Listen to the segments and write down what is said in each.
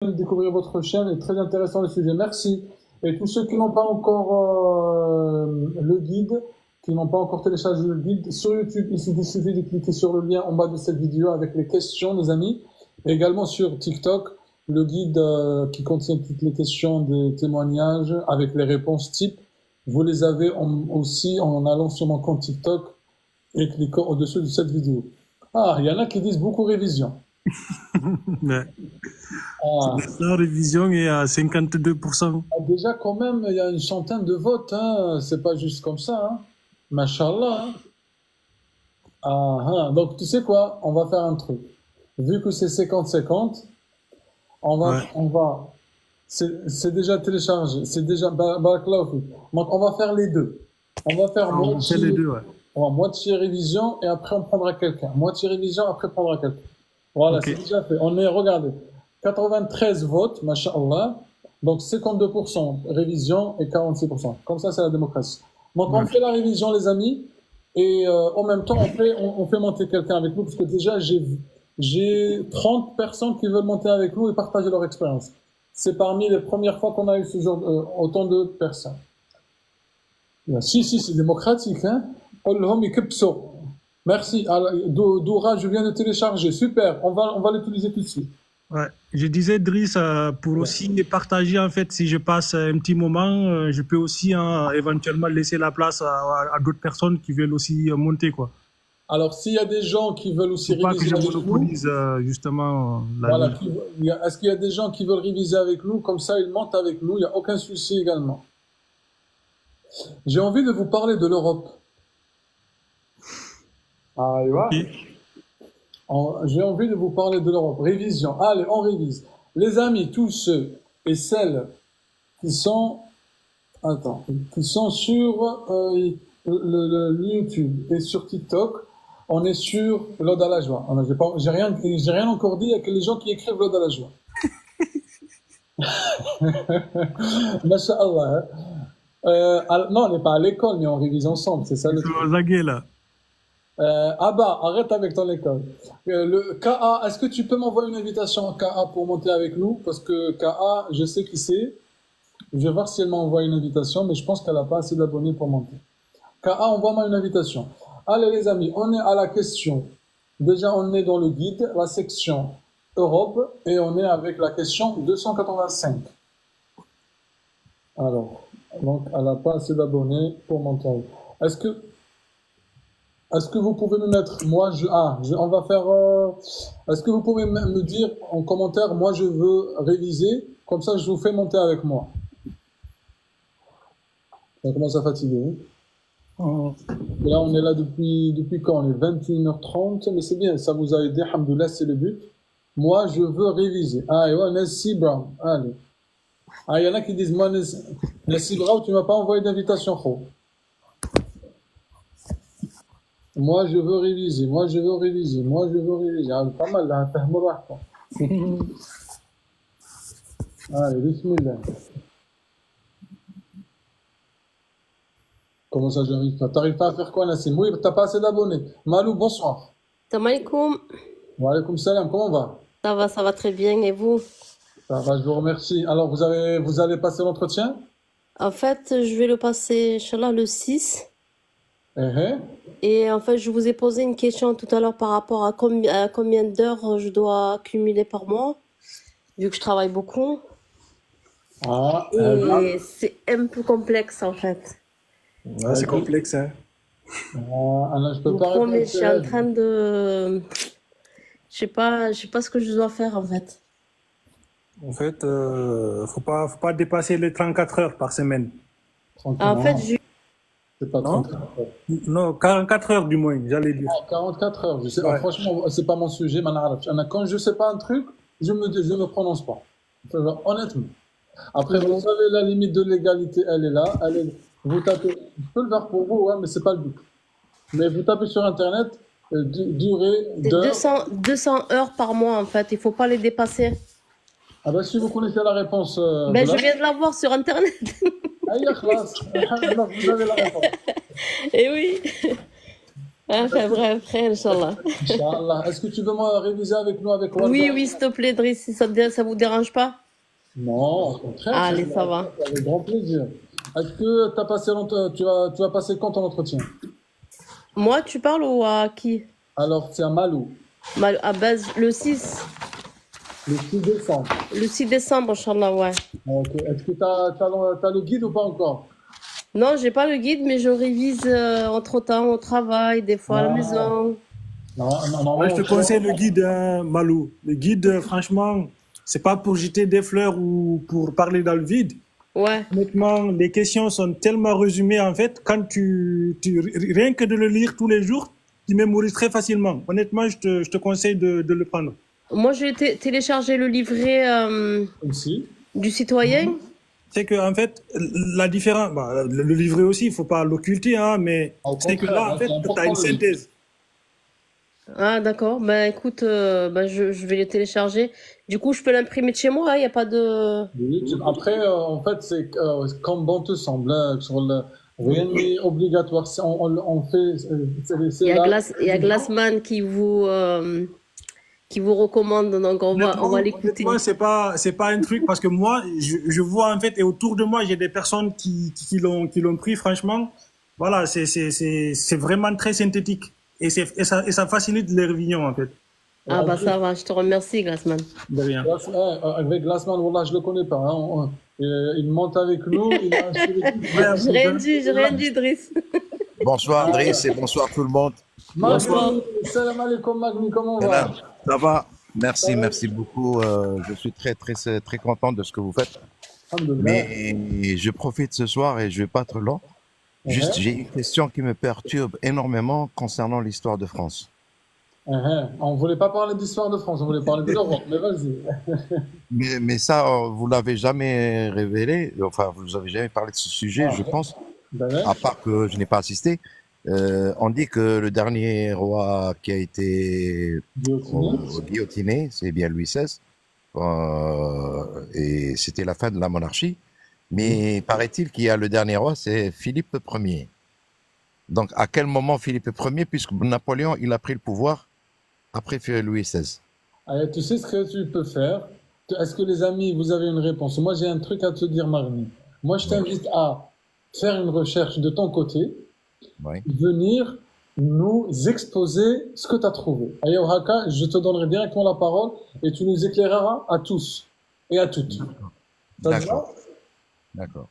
de découvrir votre chaîne et très intéressant le sujet. Merci. Et tous ceux qui n'ont pas encore le guide, qui n'ont pas encore téléchargé le guide, sur YouTube, il suffit de cliquer sur le lien en bas de cette vidéo avec les questions, les amis. Et également sur TikTok, le guide qui contient toutes les questions des témoignages avec les réponses types. Vous les avez aussi en allant sur mon compte TikTok et cliquant au-dessus de cette vidéo. Ah, il y en a qui disent beaucoup révision. Ouais. Ah. La révision est à 52%. Déjà, quand même, il y a une centaine de votes, hein. C'est pas juste comme ça, hein. Machallah, hein. Ah, ah. Donc, tu sais quoi? On va faire un truc. Vu que c'est 50-50, Ouais. c'est déjà téléchargé, c'est déjà, barakallahu fik. Donc, on va faire les deux. On va faire On fait les deux, ouais. moitié révision et après on prendra quelqu'un. Moitié révision, après on prendra quelqu'un. Voilà, Ok. c'est déjà fait. Regardez, 93 votes, machallah. Donc 52% révision et 46%. Comme ça, c'est la démocratie. Donc on Ouais. fait la révision, les amis, et en même temps, on fait monter quelqu'un avec nous, parce que déjà, j'ai 30 personnes qui veulent monter avec nous et partager leur expérience. C'est parmi les premières fois qu'on a eu ce genre, autant de personnes. Si, c'est démocratique, hein. قولهم يكبسوا. Merci. Doura, je viens de télécharger. Super. On va l'utiliser tout de suite. Ouais. Je disais, Driss, pour aussi partager, en fait, si je passe un petit moment, je peux aussi éventuellement laisser la place à d'autres personnes qui veulent aussi monter, quoi. Alors, s'il y a des gens qui veulent aussi Faut pas que réviser je avec nous, monopolise, justement, la voilà. vie. Est-ce qu'il y a des gens qui veulent réviser avec nous? Comme ça, ils montent avec nous. Il n'y a aucun souci également. J'ai envie de vous parler de l'Europe. Ah, tu vois? Ok. J'ai envie de vous parler de l'Europe. Révision. Allez, on révise. Les amis, tous ceux et celles qui sont, qui sont sur le YouTube et sur TikTok, on est sur l'Ode à la joie. J'ai rien encore dit avec les gens qui écrivent l'Ode à la joie. Masha'Allah. Non, on n'est pas à l'école, mais on révise ensemble, c'est ça Ils le sont truc. aux aguets, là. Abba, arrête avec ton école. Le KA, est-ce que tu peux m'envoyer une invitation à KA pour monter avec nous? Parce que KA, je sais qui c'est. Je vais voir si elle m'envoie une invitation, mais je pense qu'elle n'a pas assez d'abonnés pour monter. KA, envoie-moi une invitation. Allez les amis, on est à la question. Déjà, on est dans le guide, la section Europe, et on est avec la question 285. Alors, donc, elle n'a pas assez d'abonnés pour monter. Est-ce que Est-ce que vous pouvez me mettre, on va faire, est-ce que vous pouvez me dire en commentaire, moi je veux réviser, comme ça je vous fais monter avec moi. Ça commence à fatiguer, hein. Oh. Et là, on est là depuis quand? On est 21h30, mais c'est bien, ça vous a aidé, alhamdoulilah, c'est le but. Moi, je veux réviser. Ah, et ouais, Nessie Brown, allez. Ah, il y en a qui disent, moi, Nessie Brown, tu m'as pas envoyé d'invitation, gros. Moi, je veux réviser. Moi, je veux réviser. Moi, je veux réviser. Ah, pas mal, là. Allez, bismillah. Comment ça, j'arrive pas? T'arrives pas à faire quoi, Nassim? Oui, t'as pas assez d'abonnés. Malou, bonsoir. Salam alaikum. Wa alaykoum salam. Comment on va? Ça va très bien. Et vous? Ça va, je vous remercie. Alors, vous allez passer l'entretien? En fait, je vais le passer, Inch'Allah, le 6. Eh, eh. Et en fait, je vous ai posé une question tout à l'heure par rapport à combien d'heures je dois cumuler par mois, vu que je travaille beaucoup. Ah, Et c'est un peu complexe, en fait. Ouais, c'est complexe, hein. Alors, je Je peux vous pas promets, répondre. je suis en train de... je sais pas ce que je dois faire, en fait. En fait, faut pas dépasser les 34 heures par semaine. En fait, C'est pas Non? 34 heures. Non, 44 heures du moins, j'allais dire. 44 heures. Je sais, Ouais. franchement, c'est pas mon sujet, quand je sais pas un truc, je me prononce pas. Enfin, honnêtement. Après, vous savez, la limite de l'égalité, elle est là. Vous tapez, je peux le faire pour vous, ouais, mais c'est pas le but. Mais vous tapez sur Internet, durée c'est d'heure. 200 heures par mois, en fait. Il faut pas les dépasser. Ah ben, si vous connaissez la réponse, Ben, je viens de la voir sur Internet. Aïe, khlas. Alhamdoulilah, vous avez la réponse. Eh oui. Après, bref, après, Inch'Allah. Inch'Allah. Est-ce que tu veux moi réviser avec nous, avec Warda? Oui, oui, s'il te plaît, Driss, si ça vous dérange pas? Non, au contraire, Allez, ça va. avec grand plaisir. Est-ce que t'as passé tu vas passer quand ton entretien? Moi, tu parles ou à qui? Alors, c'est à Malou, À base, le 6. le 6 décembre. Le 6 décembre, Inch'Allah, ouais. Ok. Est-ce que t'as le guide ou pas encore? Non, j'ai pas le guide, mais je révise entre-temps au travail, des fois à la Ah, maison. non, non, Moi, je te non, conseille le guide, hein, Malou. Le guide, franchement, c'est pas pour jeter des fleurs ou pour parler dans le vide. Ouais. Honnêtement, les questions sont tellement résumées, en fait, quand rien que de le lire tous les jours, tu mémorises très facilement. Honnêtement, je te conseille de le prendre. Moi, j'ai téléchargé le livret aussi. du citoyen. C'est que, en fait, la différence, bah, le livret aussi, il faut pas l'occulter, hein, mais Au c'est que contraire, là, en c'est fait, tu as important une de lire. synthèse. Ah, d'accord. Ben, écoute, je vais les télécharger. Du coup, je peux l'imprimer de chez moi, il n'y a pas de... Oui, après, en fait, c'est comme bon te semble. Hein, rien n'est obligatoire. On fait. Il y a Là. Il y a Glassman qui vous recommande, donc on va l'écouter. Honnêtement, c'est pas un truc parce que moi, je vois en fait, et autour de moi, j'ai des personnes qui l'ont pris, franchement. Voilà, c'est vraiment très synthétique. Et ça facilite les réunions, en fait. Ah, bah ça va, je te remercie, Glassman. De rien. Avec Glassman, voilà, je le connais pas. Hein. Il monte avec nous. Il a J'ai rien dit, Driss. Bonsoir Driss et bonsoir tout le monde. Magni, salam alaikum Magni, comment on va? Ça va? Merci, merci beaucoup. Je suis très content de ce que vous faites. Mais je profite ce soir et je vais pas être long. Juste, j'ai une question qui me perturbe énormément concernant l'histoire de France. On voulait pas parler d'histoire de France, on voulait parler de l'Europe, mais vas-y. Mais ça, vous l'avez jamais révélé, enfin, vous avez jamais parlé de ce sujet, je pense, à part que je n'ai pas assisté. On dit que le dernier roi qui a été guillotiné, c'est bien Louis XVI, et c'était la fin de la monarchie. Mais paraît-il qu'il y a le dernier roi, c'est Philippe Ier. Donc, à quel moment Philippe Ier, puisque Napoléon, il a pris le pouvoir après Louis XVI. Allez, tu sais ce que tu peux faire? Est-ce que les amis, vous avez une réponse? Moi, j'ai un truc à te dire, Marni. Moi, je t'invite à faire une recherche de ton côté, venir nous exposer ce que tu as trouvé. Allez, Haka, je te donnerai directement la parole et tu nous éclaireras à tous et à toutes. D'accord. D'accord.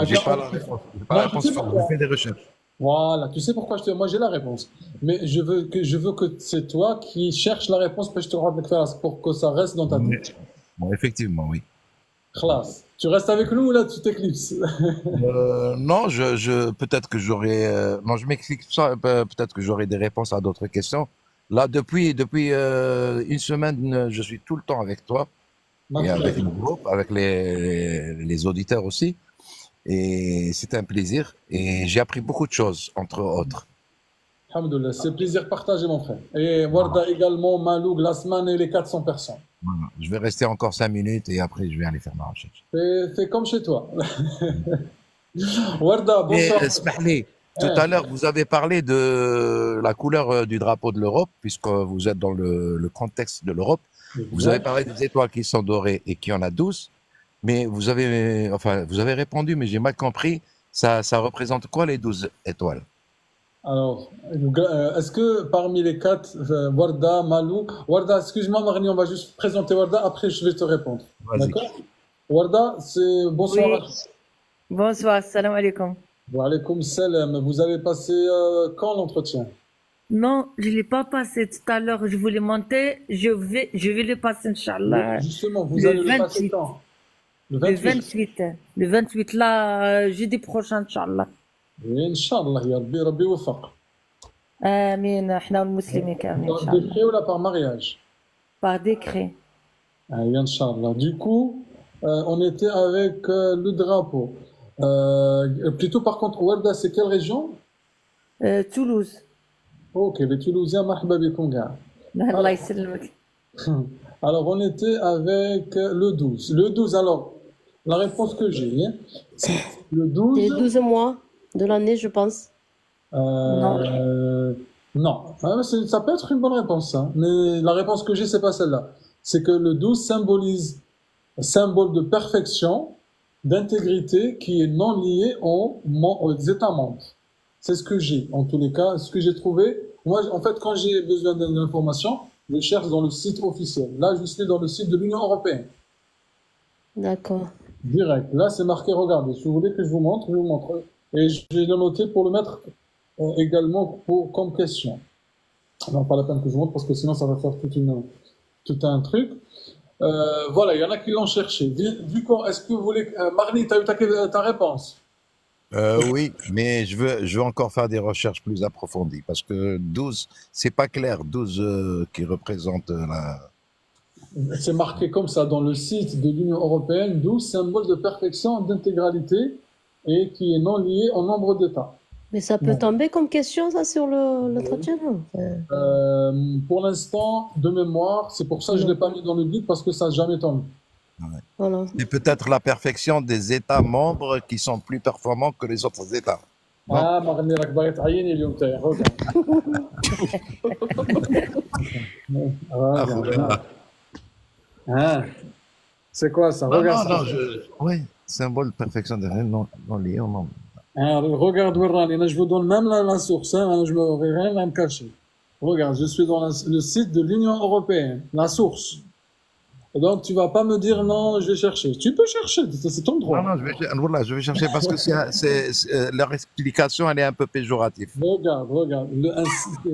J'ai pas la réponse. J'ai pas la réponse. Je fais des recherches. Voilà, tu sais pourquoi moi j'ai la réponse. Mais je veux que c'est toi qui cherches la réponse pour que ça reste dans ta tête. Bon, effectivement, oui. Classe. Tu restes avec nous ou là tu t'éclipses? Non, peut-être que j'aurai. Non, je m'explique ça. Peut-être que j'aurai des réponses à d'autres questions. Là, depuis une semaine, je suis tout le temps avec toi et avec le groupe, avec les auditeurs aussi. Et c'est un plaisir. Et j'ai appris beaucoup de choses, entre autres. Alhamdoulilah, c'est plaisir partagé, mon frère. Et Warda également, Malou, Glassman et les 400 personnes. Voilà. Je vais rester encore 5 minutes et après je vais aller faire ma recherche. Fais comme chez toi. Warda, bonsoir. Tout à l'heure, vous avez parlé de la couleur du drapeau de l'Europe, puisque vous êtes dans le contexte de l'Europe. Vous avez parlé des étoiles qui sont dorées et qu'il y en a 12. Mais vous avez répondu, mais j'ai mal compris. Ça représente quoi les 12 étoiles? Alors, est-ce que parmi les 4, Warda, Malou, Warda, excuse-moi Marni, on va juste présenter Warda, après je vais te répondre. D'accord? Warda, c'est bonsoir. Oui. Bonsoir, salam alaikum. Wa alaikum salam. Vous avez passé quand l'entretien? Non, je ne l'ai pas passé tout à l'heure. Je voulais monter. Je vais le passer, Inch'Allah. Justement, vous allez le passer quand? Le 28. Le 28, là, jeudi prochain, Inch'Allah. Oui, Inch'Allah, ya Rabbi wafaq. Amin, ahna al-muslimin kamin, Par décret ou là par mariage? Par décret. Inch'Allah. Du coup, on était avec le drapeau. Plutôt par contre, Warda, c'est quelle région? Toulouse. Ok, les Toulousiens, marhaba bikoum ga. Allah ysalmak. Alors, on était avec le 12. Le 12, alors, la réponse que j'ai, c'est le 12. Les 12 mois de l'année, je pense. Non. Non, ça peut être une bonne réponse, hein. Mais la réponse que j'ai, c'est pas celle-là. C'est que le 12 symbolise un symbole de perfection, d'intégrité qui est non lié aux États membres. C'est ce que j'ai, en tous les cas, ce que j'ai trouvé. Moi, en fait, quand j'ai besoin d'informations, je cherche dans le site officiel. Là, je suis dans le site de l'Union européenne. D'accord. Direct. Là, c'est marqué, regardez. Si vous voulez que je vous montre, je vous montre. Et je vais le noter pour le mettre également comme question. Non, pas la peine que je vous montre parce que sinon, ça va faire tout un truc. Voilà, il y en a qui l'ont cherché. Du coup, est-ce que vous voulez... Marnie, tu as eu ta réponse? Oui, mais je veux encore faire des recherches plus approfondies parce que 12, c'est pas clair. 12 qui représente la. C'est marqué comme ça dans le site de l'Union européenne, 12 symboles de perfection, d'intégralité et qui est non lié au nombre d'États. Mais ça peut Bon. tomber comme question, ça, sur l'entretien, non? Pour l'instant, de mémoire, c'est pour ça que je ne l'ai pas mis dans le guide parce que ça n'a jamais tombé. Voilà. C'est peut-être la perfection des États membres qui sont plus performants que les autres États. Non. Ah, Marnie, راك باغي تعيني اليوم تاعي. Ah, voilà. Hein? C'est quoi ça? Non, Regarde non, ça. non, oui, symbole de perfection non lié au nombre. Hein, regarde où Rani. Je vous donne même la source. Hein, je ne me rien à me cacher. Regarde, je suis dans le site de l'Union européenne, la source. Et donc, tu vas pas me dire non, je vais chercher. Tu peux chercher, c'est ton droit. Non, non, voilà, je vais chercher parce que leur explication, elle est un peu péjorative. Regarde, un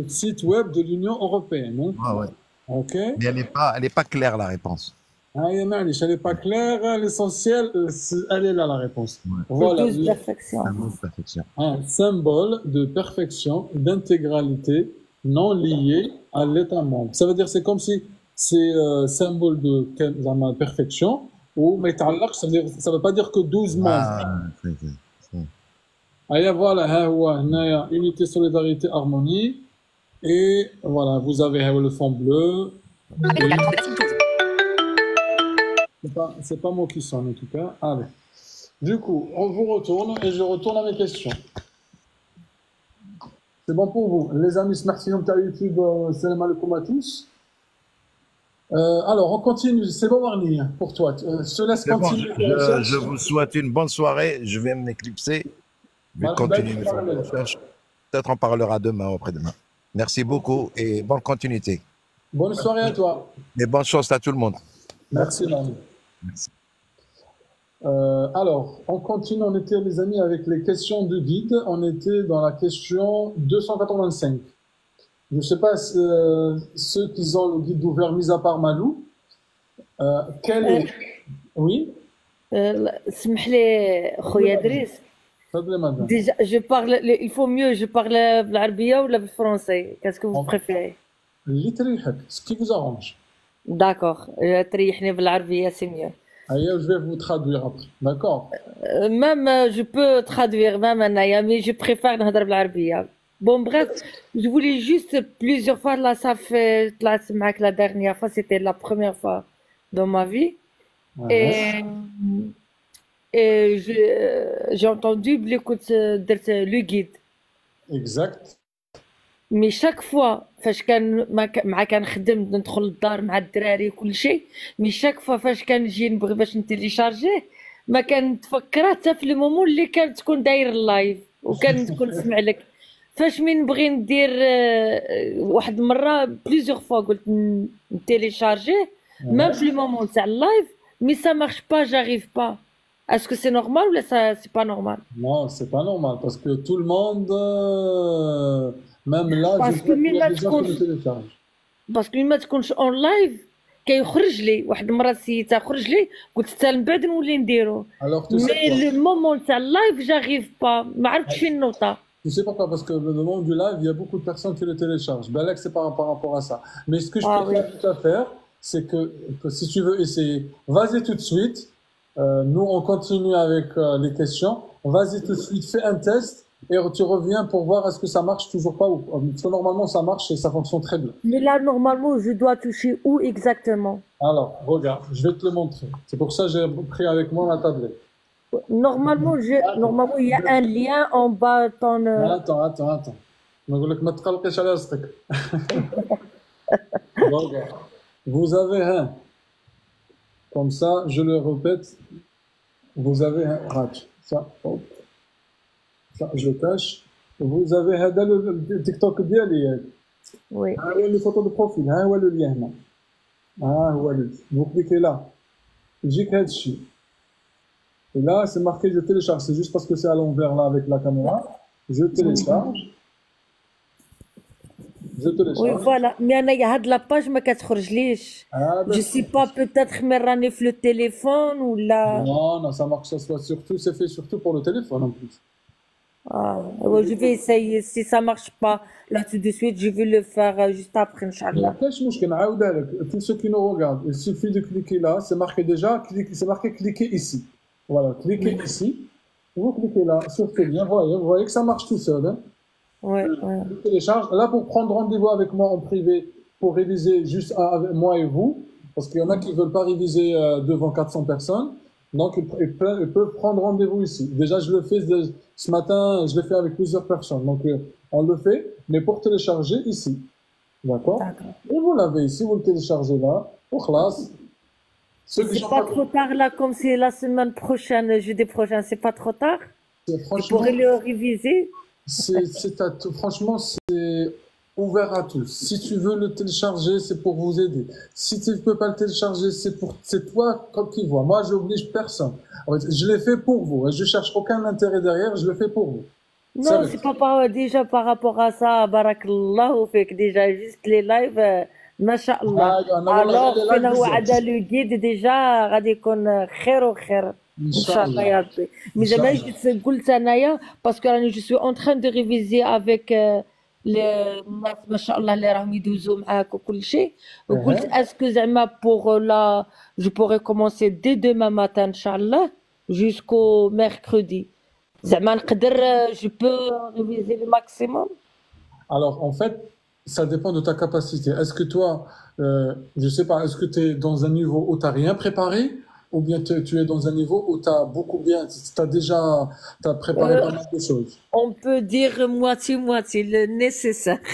site web de l'Union européenne. Hein. Ah, ouais. Ok. Mais elle est pas claire, la réponse. Ah, elle n'est pas claire. L'essentiel, elle est là, la réponse. Ouais. Voilà. Le 12 perfection. Symbole de perfection. Un symbole de perfection, d'intégralité, non lié à l'État membre. Ça veut dire, c'est comme si c'est symbole de perfection, ou mais ça veut pas dire que 12 membres. Ah, c'est. Allez, voilà, unité, solidarité, harmonie. Et voilà, vous avez le fond bleu. C'est pas moi qui sonne en tout cas. Allez. Du coup, on vous retourne et je retourne à mes questions. C'est bon pour vous. Les amis, merci de YouTube. Salam alaikum à tous. Alors, on continue. C'est bon, Marnie, pour toi. Je te laisse continuer. Bon, je vous souhaite une bonne soirée. Je vais m'éclipser. Je vais continuer mes recherches. Peut-être on parlera demain ou après-demain. Merci beaucoup et bonne continuité. Bonne soirée à toi. Et bonne chance à tout le monde. Merci, Marnie. Merci. Alors, on continue. On était, les amis, avec les questions du guide. On était dans la question 285. Je ne sais pas ceux qui ont le guide ouvert, mis à part Malou. Quel est... Oui? اسمح لي خويا دريس. تفضلي madame. Déjà, il faut mieux, je parle بالعربية ولا بالفرنسي? Qu'est-ce que vous préférez? اللي تريحك, ce qui vous arrange. D'accord, تريحني بالعربية, c'est mieux. Aïe, je vais vous traduire après, d'accord? Même, je peux traduire, même أنايا, mais je préfère نهضر بالعربية. Bon, bref, je voulais juste plusieurs fois, là, ça fait, là, c'est la dernière fois, c'était la première fois dans ma vie. Ouais. Et j'ai entendu le guide. Exact. مي شاك فوا فاش كان مع كنخدم ندخل للدار مع الدراري وكل شيء مي شاك فوا فاش كنجي نبغي باش نتيليشارجيه ما كنتفكر حتى في المومون اللي كانت تكون داير اللايف وكنكون نسمع لك فاش من نبغي ندير واحد المره بليزيوغ فوا قلت نتيليشارجيه ميم في المومون تاع اللايف مي سا مارش با جاريف با. Est-ce que c'est normal ou ça c'est pas normal? Non, c'est pas normal parce que tout le monde, même là, parce je sais qu'il y a des gens qui le téléchargent. باسكو ما تكونش اون لايف كيخرج لي واحد المره سيتا خرج لي قلت حتى من بعد نولي نديرو مي لو مومون تاع اللايف جاريف با ما عرفتش فين النقطه. Tu sais pourquoi? Parce que le moment du live, il y a beaucoup de personnes qui le téléchargent. Ben là, c'est par rapport à ça. Mais ce que je peux tout à faire, c'est que si tu veux essayer, vas-y tout de suite. Nous, on continue avec les questions. Vas-y tout de suite, fais un test et tu reviens pour voir est-ce que ça marche toujours pas ou pas. Parce que normalement, ça marche et ça fonctionne très bien. Mais là, normalement, je dois toucher où exactement? Alors, regarde, je vais te le montrer. C'est pour ça que j'ai pris avec moi la tablette. Normalement, il y a un lien en bas. Attends. نقول لك ما تقلقيش على رزقك. Donc, vous avez un, comme ça, je le répète, vous avez un ratch. Ça, hop. Ça, je le cache. Vous avez هذا le TikTok ديالي. Oui. ها هو les photos de profil, ها هو le lien هنا. ها هو le. Vous cliquez là. يجيك هذا الشيء. Et là, c'est marqué je télécharge. C'est juste parce que c'est à l'envers là avec la caméra. Je télécharge. Je Oui, télécharge. voilà. Mais أنا هاد لاباج ما كتخرجليش. Ah, Je sais pas, peut-être mais راني في le téléphone ou là. Non, non, ça marche, ça soit surtout, c'est fait surtout pour le téléphone en plus. Ah, ouais, je vais essayer. Si ça marche pas là tout de suite, je vais le faire juste après, Mais Inch'Allah. après, je مشكل نعاودها لك. Tous ceux qui nous regardent, il suffit de cliquer là, c'est marqué déjà, c'est marqué cliquer ici. Voilà, cliquez ici. Vous cliquez là sur ce lien, vous voyez que ça marche tout seul. Hein. Ouais, ouais. Je télécharge. Là, pour prendre rendez-vous avec moi en privé, pour réviser juste avec moi et vous, parce qu'il y en a qui ne veulent pas réviser devant 400 personnes, donc ils peuvent prendre rendez-vous ici. Déjà, je le fais ce matin, je l'ai fait avec plusieurs personnes, donc on le fait, mais pour télécharger ici. D'accord? D'accord. Et vous l'avez ici, vous le téléchargez là, au classe. Ceux qui C'est sont pas trop tard là, comme c'est la semaine prochaine, jeudi prochain, c'est pas trop tard? Je franchement, pourrais le réviser? franchement, c'est ouvert à tous. Si tu veux le télécharger, c'est pour vous aider. Si tu ne peux pas le télécharger, c'est toi qui vois. Moi, j'oblige personne. En fait, je l'ai fait pour vous. Je cherche aucun intérêt derrière. Je le fais pour vous. Non, c'est pas déjà par rapport à ça, barakallahu fik, déjà juste les lives, mashallah. Alors, فينا وعدا le guide déjà غادي يكون خير وخير ان شاء الله يا ربي. مي زعما جيت قلت انايا باسكو راني جو سوي اون تران دو ريفيزي افيك الناس ما شاء الله اللي راهم يدوزوا معاك وكل شيء، وقلت اسكو زعما بوغ لا جو بوري كومونسي دي دوما ماتان ان شاء الله جوسكو ميركودي. زعما نقدر جو بو ريفيزي لو ماكسيموم. Alors, en fait, ça dépend de ta capacité. Est-ce que toi, je sais pas, est-ce que tu es dans un niveau où tu n'as rien préparé ou bien tu es dans un niveau où tu as beaucoup bien, tu as préparé pas mal de choses? On peut dire moitié-moitié, le nécessaire.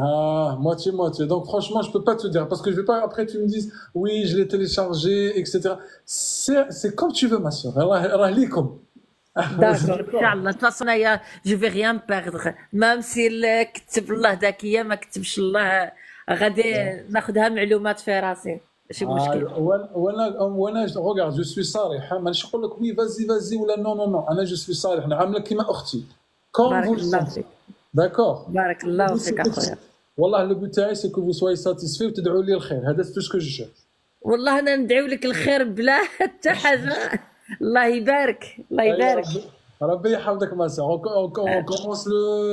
Ah, moitié-moitié. Donc, franchement, je peux pas te dire parce que je vais pas, après, tu me dises, oui, je l'ai téléchargé, etc. C'est comme tu veux, ma soeur. Allah likum. D'accord, Inch'Allah. De toute façon, je vais rien perdre. Même si كتب الله ذاك هي ما كتبش الله غادي ناخذها معلومات في راسي. ماشي مشكل. وانا regarde, je suis صارح. مانيش نقول لك oui, vas-y ولا non. انا je suis صارح. نعاملك كيما اختي. Comme vous le sentez. D'accord. بارك الله فيك اخويا. والله le but تاعي c'est que vous soyez satisfait وتدعوا لي الخير. هذا tout ce que je cherche. والله انا ندعو لك الخير بلا حتى حاجه. الله يبارك الله يبارك. ربي يحفظك ما سا. On commence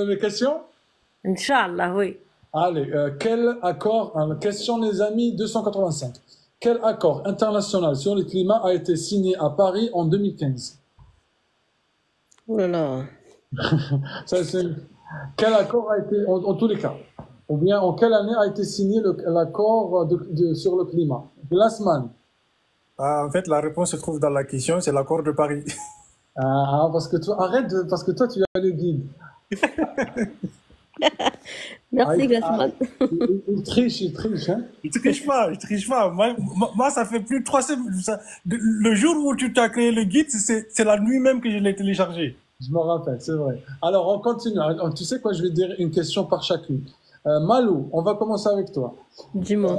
les questions. ان شاء الله oui. Allez, quel accord, question les amis 285. Quel accord international sur le climat a été signé à Paris en 2015? Oh là là. Quel accord a été, en tous les cas, ou bien en quelle année a été signé l'accord sur le climat? Glassman. En fait, la réponse se trouve dans la question, c'est l'accord de Paris. Ah, parce que toi, parce que toi, tu as le guide. Merci, Glassman. Il triche, hein. Il triche pas. Moi, ça fait plus de 3 semaines. Le jour où tu t'as créé le guide, c'est la nuit même que je l'ai téléchargé. Je me rappelle, c'est vrai. Alors, on continue. Tu sais quoi, je vais dire une question par chacune. Malou, on va commencer avec toi. Dis-moi.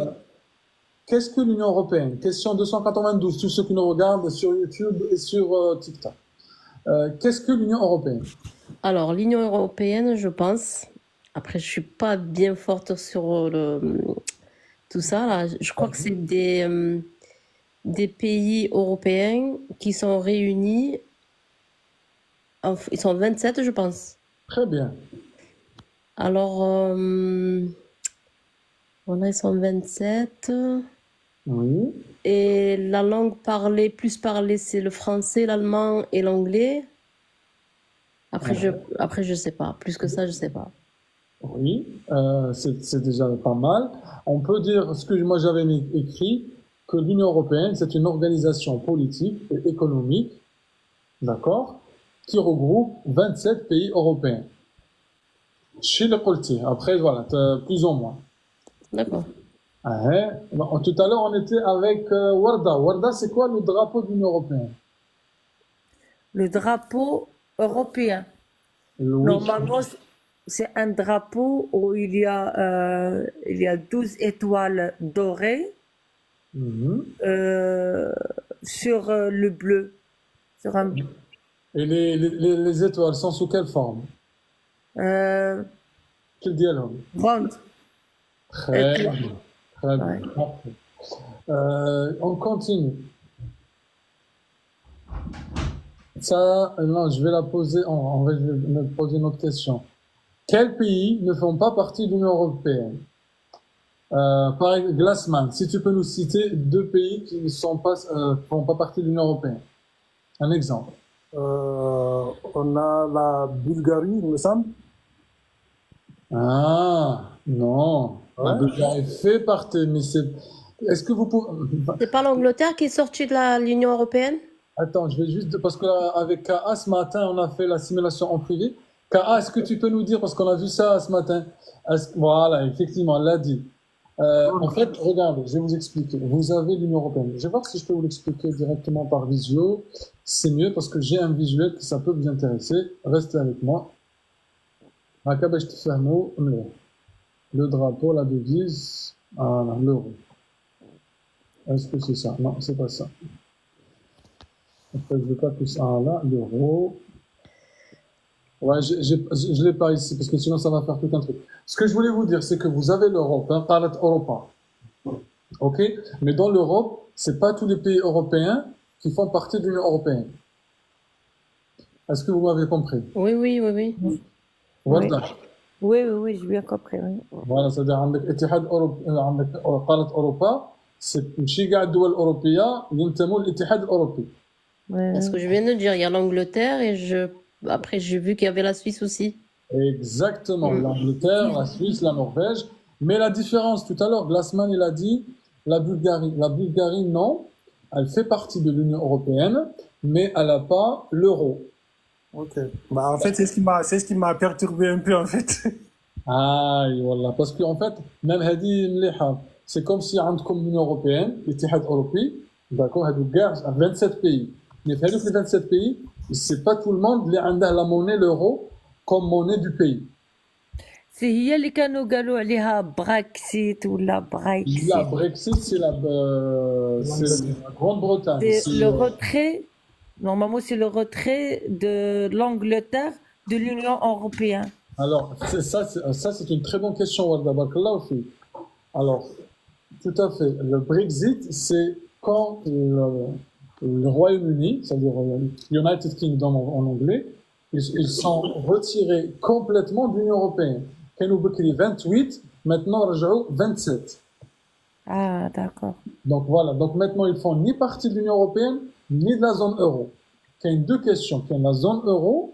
Qu'est-ce que l'Union européenne? Question 292, tous ceux qui nous regardent sur YouTube et sur TikTok. Qu'est-ce que l'Union européenne? Alors, l'Union européenne, je pense, après, je suis pas bien forte sur tout ça, là. Je crois que c'est des pays européens qui sont réunis. Ils sont 27, je pense. Très bien. Alors, voilà, ils sont 27. Oui. Et la langue plus parlée, c'est le français, l'allemand et l'anglais. Après, je sais pas. Plus que ça, je sais pas. Oui, c'est déjà pas mal. On peut dire, ce que moi j'avais écrit, que l'Union européenne, c'est une organisation politique et économique, d'accord, qui regroupe 27 pays européens. Chez le Qulti. Après, voilà, plus ou moins. D'accord. Bon, tout à l'heure, on était avec Warda. Warda, c'est quoi le drapeau de l'Union européenne? Le drapeau européen. Oui. Normalement, c'est un drapeau où il y a 12 étoiles dorées Mhm. sur le bleu. Sur un, Et les étoiles sont sous quelle forme? euh, Quel dialogue? ronde. Très Étoile. bien. Très bien. Ouais. Parfait. On continue. Ça, non, je vais la poser. Je vais me poser une autre question. Quels pays ne font pas partie de l'Union européenne? Par exemple, Glassman, si tu peux nous citer 2 pays qui ne font pas partie de l'Union européenne. Un exemple. On a la Bulgarie, il me semble. Ah, non. La Ouais. Bulgarie fait partie, mais c'est. Est-ce que vous pouvez. C'est pas l'Angleterre qui est sortie de l'Union européenne? Attends, je vais juste. Parce qu'avec KA ce matin, on a fait la simulation en privé. KA, est-ce que tu peux nous dire, parce qu'on a vu ça ce matin. Voilà, effectivement, elle l'a dit. En fait, regardez, je vais vous expliquer. Vous avez l'Union européenne. Je vais voir si je peux vous l'expliquer directement par visio. C'est mieux parce que j'ai un visuel que ça peut vous intéresser. Restez avec moi. Le drapeau, la devise, voilà, l'euro. Est-ce que c'est ça? Non, c'est pas ça. En fait, je ne veux pas tout ça. Là, l'euro. Ouais, je l'ai pas ici parce que sinon ça va faire tout un truc. Ce que je voulais vous dire, c'est que vous avez l'Europe, hein, Qarat Europa. Ok? Mais dans l'Europe, c'est pas tous les pays européens qui font partie de l'Union européenne. Est-ce que vous m'avez compris? Oui, oui, oui, oui. Voilà. Oui, oui, oui, j'ai bien compris. Oui. Voilà, c'est-à-dire عندك اتحاد عندك قارة أوروبا c'est ماشي كاع الدول الأوروبية ينتموا للاتحاد الأوروبي. C'est ce que je viens de dire. Il y a l'Angleterre et après j'ai vu qu'il y avait la Suisse aussi. Exactement, l'Angleterre, la Suisse, la Norvège. Mais la différence, tout à l'heure, Glassman, il a dit la Bulgarie. La Bulgarie, non, elle fait partie de l'Union européenne, mais elle n'a pas l'euro. Ok. Bah, en fait, c'est ce qui m'a perturbé un peu, en fait. Aïe, voilà. Parce qu'en fait, même Hadi Mliha, c'est comme si عندكم l'Union européenne, l'Ittihad européen, d'accord, هادو كاع 27 pays. Mais في هادوك les 27 pays, c'est pas tout le monde اللي عنده la monnaie, l'euro, comme monnaie du pays. سي هي اللي كانوا قالوا عليها براكسيت ولا برايكسيت. La Brexit, c'est la Grande-Bretagne. C'est le retrait, normalement c'est le retrait de l'Angleterre de l'Union européenne. Alors, ça, c'est une très bonne question, Warda Barakallahu Fik. Alors, tout à fait. Le Brexit, c'est quand le Royaume-Uni, c'est-à-dire United Kingdom en anglais, ils sont retirés complètement de l'Union européenne. كانوا بكري 28, maintenant رجعوا 27. Ah, d'accord. Donc voilà, donc maintenant ils font ni partie de l'Union européenne, ni de la zone euro. Il y a deux questions, il y a la zone euro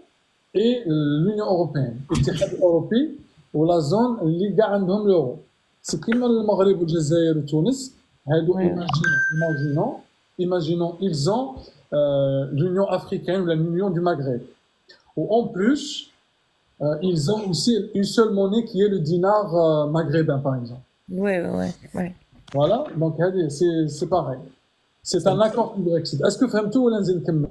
et l'Union européenne. الاتحاد الأوروبي ولا zone اللي قاع عندهم l'euro. C'est comme المغرب والجزائر وتونس. هادو imaginons, ils ont l'Union africaine ou l'Union du Maghreb. Ou en plus, ils ont aussi une seule monnaie qui est le dinar maghrébin, par exemple. Oui, oui, oui. Voilà, donc c'est pareil. C'est un accord du Brexit. Est-ce que فهمتوا ولا نزيد نكمل؟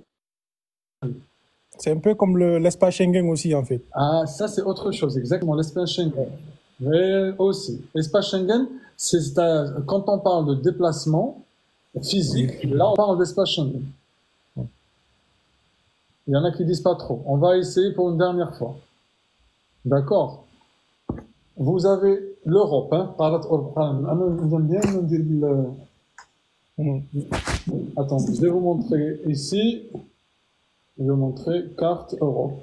C'est un peu comme l'espace Schengen aussi, en fait. Ah, ça c'est autre chose, exactement, l'espace Schengen. Mais aussi, l'espace Schengen, quand on parle de déplacement physique, là on parle d'espace Schengen. Il y en a qui disent pas trop. On va essayer pour une dernière fois. D'accord? Vous avez l'Europe, hein? Attends, je vais vous montrer ici. Je vais vous montrer carte Europe.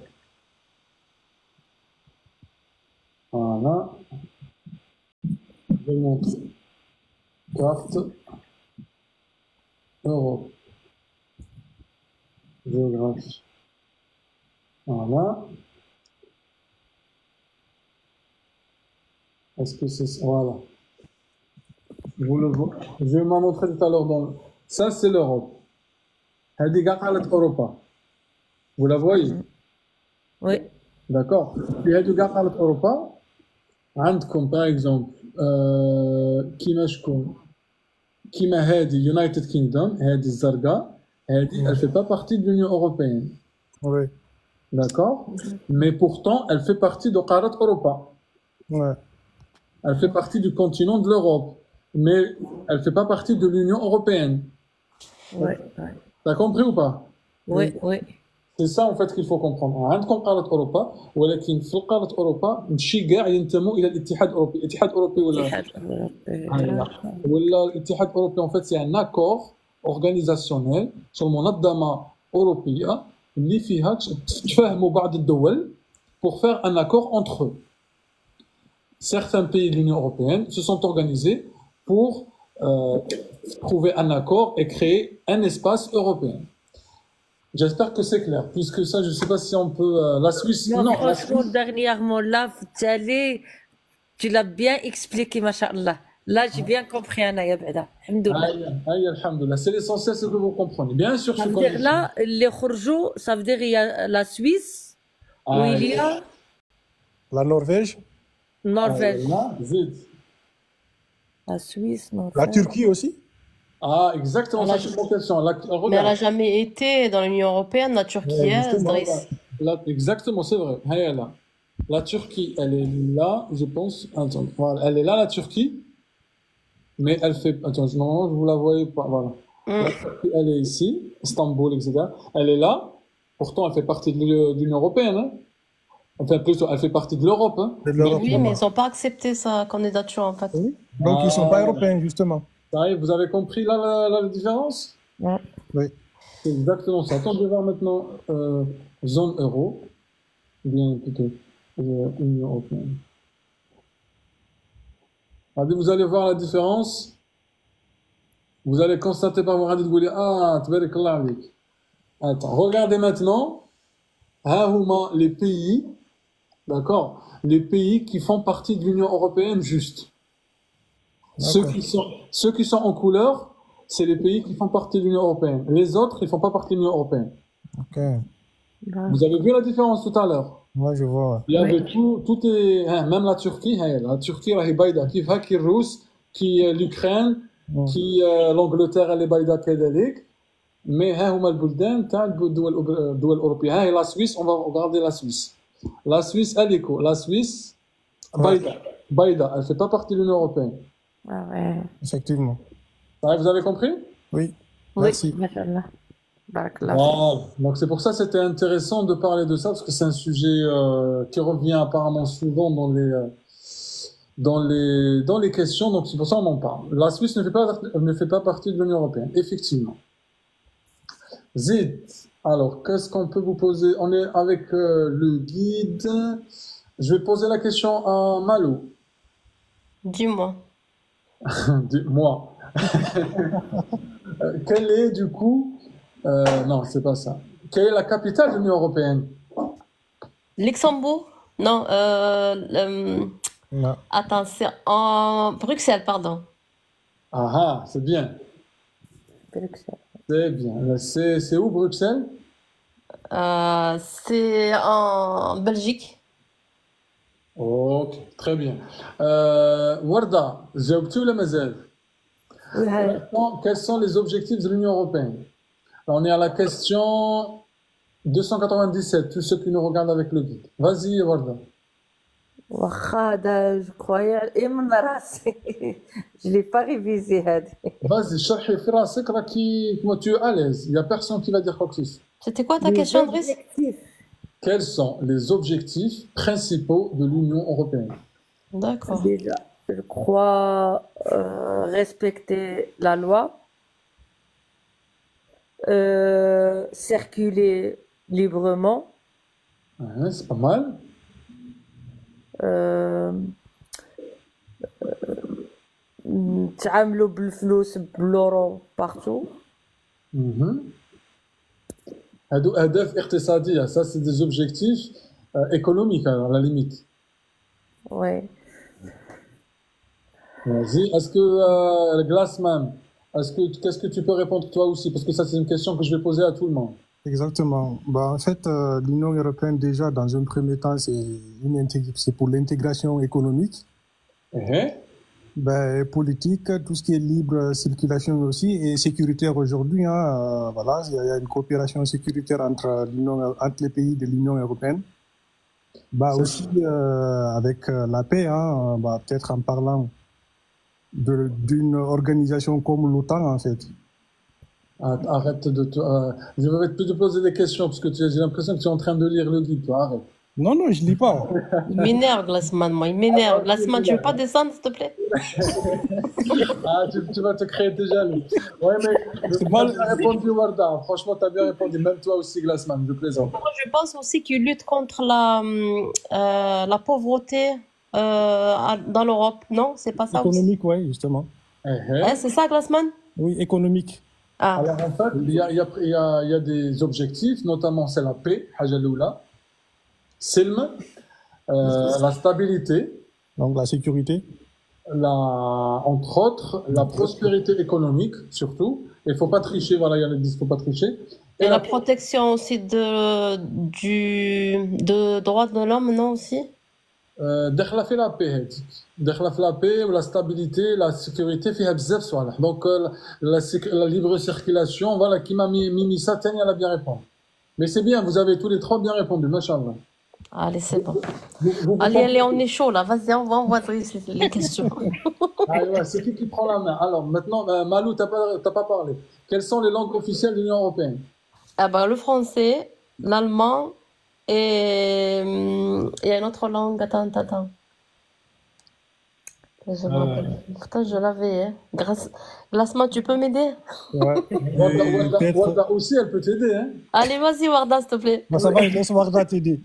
Voilà. Je vais montrer carte Europe. Géographie. Voilà. Est-ce que c'est ça? Voilà. Vous le voyez. Je vais m'en montrer tout à l'heure dans. Ça, c'est l'Europe. هذه قاع قالت أوروبا. Vous la voyez? Oui. d'accord. في هادو كاع قارة أوروبا عندكم باغ اكزومبل كيما شكون كيما هادي يونايتد كينغدوم هادي الزرقاء هادي elle fait pas partie de l'Union européenne Oui. d'accord mais pourtant elle fait partie de قارة أوروبا Ouais. elle fait partie du continent de l'Europe mais elle fait pas partie de l'Union européenne Ouais, ouais. t'as compris ou pas Oui, oui. c'est ça en fait qu'il faut comprendre عندكم قارة أوروبا ولكن في قارة أوروبا ماشي كاع ينتموا إلى الاتحاد الأوروبي الاتحاد الأوروبي ولا الاتحاد الأوروبي. ولا الاتحاد الأوروبي en fait c'est un accord organisationnel sur المنظمة أوروبية اللي فيها تفاهموا بعض الدول pour faire un accord entre eux. Certains pays de l'Union européenne se sont organisés pour trouver un accord et créer un espace européen. J'espère que c'est clair, puisque ça, je ne sais pas si on peut... la Suisse... Non, Non, la franchement, Suisse... dernièrement, là, tu l'as bien expliqué, machallah. Là, j'ai bien compris, Anna Yabada. Alhamdoulilah. Aïe, alhamdoulilah. C'est l'essentiel, c'est que vous comprenez. Bien sûr, Ça je veut connais. dire là, les Khurjou, ça veut dire il y a la Suisse, où il y a La Norvège, Norvège. Là, zid. La Suisse, la Norvège. Turquie aussi. Ah, exactement, ça, c'est mon question. Mais elle n'a Regarde. jamais été dans l'Union européenne, la Turquie Ouais, est, justement, Driss. Là, exactement, c'est vrai. Aïe, là. La Turquie, elle est là, je pense. Attends, voilà. Elle est là, la Turquie. Mais elle fait... Attends, normalement, vous la voyez pas. Voilà. La Turquie, elle est ici, Istanbul, etc. Elle est là. Pourtant, elle fait partie de l'Union européenne. Hein. Enfin, plutôt, elle fait partie de l'Europe. Hein. C'est de l'Europe. Oui, mais ils n'ont pas accepté sa candidature, en fait. Donc ils ne sont pas européens, justement. Ça y est, vous avez compris là la différence? Ouais. Oui. C'est exactement ça. Attends, je vais voir maintenant zone euro. Bien, plutôt Union européenne. Allez, vous allez voir la différence. Vous allez constater par vous de dire ah, tabarak Allah alik. Attends, regardez maintenant. Ha huma les pays, d'accord? Les pays qui font partie de l'Union européenne juste. Ceux qui sont en couleur, c'est les pays qui font partie de l'Union européenne. Les autres, ils font pas partie de l'Union européenne. Ok. Vous avez vu la différence tout à l'heure? Moi, je vois. Il y avait tout est, hein, même la Turquie, la Turquie, راهي بايدة كيفها كي الروس كي l'Ukraine كي l'Angleterre elle est بايدة كذلك. Mais ها هما البلدان تاع الدول الأوروبية. ها هي la Suisse, on va regarder la Suisse. La Suisse, elle est quoi? La Suisse, بايدة, elle fait pas partie de l'Union européenne. Ah ouais. Effectivement. Ouais, vous avez compris? Oui. Merci. Oui, machallah. Barakallah. Voilà. Donc c'est pour ça que c'était intéressant de parler de ça, parce que c'est un sujet qui revient apparemment souvent dans les questions, donc c'est pour ça qu'on en parle. La Suisse ne fait pas partie de l'Union européenne, effectivement. Zid, alors qu'est-ce qu'on peut vous poser? On est avec le guide. Je vais poser la question à Malou. Dis-moi. Moi. Quelle est du coup... non, c'est pas ça. Quelle est la capitale de l'Union européenne? Luxembourg? Non, Non. attends, c'est en Bruxelles, pardon. Ah, c'est bien. Bruxelles. C'est bien. C'est où Bruxelles? C'est en Belgique. Ok, très bien. Warda, جاوبتي ولا مازال؟ Quels sont les objectifs de l'Union européenne? Là, on est à la question 297, tous ceux qui nous regardent avec le guide. Vas-y, Warda. واخا هذا جو كرويا ايه من راسي je l'ai pas révisé هذا. Vas-y, شرحي في راسك راكي moi tu es à l'aise. Il y a personne qui va dire quoi que ce soit. C'était quoi ta question, Driss? Quels sont les objectifs principaux de l'Union européenne? D'accord. Déjà, je crois respecter la loi, circuler librement, Ouais, c'est pas mal. تعاملوا بالفلوس بالورو partout. هادو أهداف اقتصادية, ça c'est des objectifs économiques à la limite. Ouais. Vas-y, est-ce que Glassman, qu'est-ce que tu peux répondre toi aussi? Parce que ça c'est une question que je vais poser à tout le monde. Exactement. Bah, en fait, l'Union européenne, déjà, dans un premier temps, c'est pour l'intégration économique, ben, politique, tout ce qui est libre circulation aussi, et sécuritaire aujourd'hui. Hein, voilà, il y a une coopération sécuritaire entre les pays de l'Union européenne. Bah, aussi avec la paix, hein, bah, peut-être en parlant d'une organisation comme l'OTAN, en fait. Arrête je vais te poser des questions parce que j'ai l'impression que tu es en train de lire le guide, toi. Arrête. Non, non, je lis pas. Il m'énerve, Glassman, moi, il m'énerve. Glassman, tu veux pas descendre, s'il te plaît? Ah, tu vas te créer des jaloux. Ouais, mais tu as bien répondu, Warda. Franchement, tu as bien répondu. Même toi aussi, Glassman, je plaisante. Moi, je pense aussi qu'il lutte contre la pauvreté dans l'Europe. Non, c'est pas ça Économique, oui, justement. aussi. C'est ça, Glassman? Oui, économique. Ah. Alors, en fait, il y a des objectifs, notamment c'est la paix, Haja Loula, Silm, la stabilité, Donc la sécurité. entre autres, la prospérité économique, surtout. Il faut pas tricher, voilà, il y en a qui disent qu'il faut pas tricher. Et la protection aussi de droits de l'homme, non, aussi? داخله في لا بي هذيك داخله في لا بي ولا stabilité la sécurité فيها بزاف صوالح donc la libre circulation voilà qui m'a mis ça Tania elle a bien répondu mais c'est bien vous avez tous les trois bien répondu machallah. Allez, c'est bon. Allez, on est chaud là, vas-y, on va les questions. Allez, ouais, c'est qui prend la main alors maintenant Malou t'as pas parlé quelles sont les langues officielles de l'Union européenne? Ah ben, le français, l'allemand et il y a une autre langue. Attends. Je me rappelle. Pourtant, je l'avais. Hein. Glassman, tu peux m'aider? Ouais. Warda aussi, elle peut t'aider. Hein. Allez, vas-y, Warda, s'il te plaît. Bah, ça va, je laisse Warda t'aider.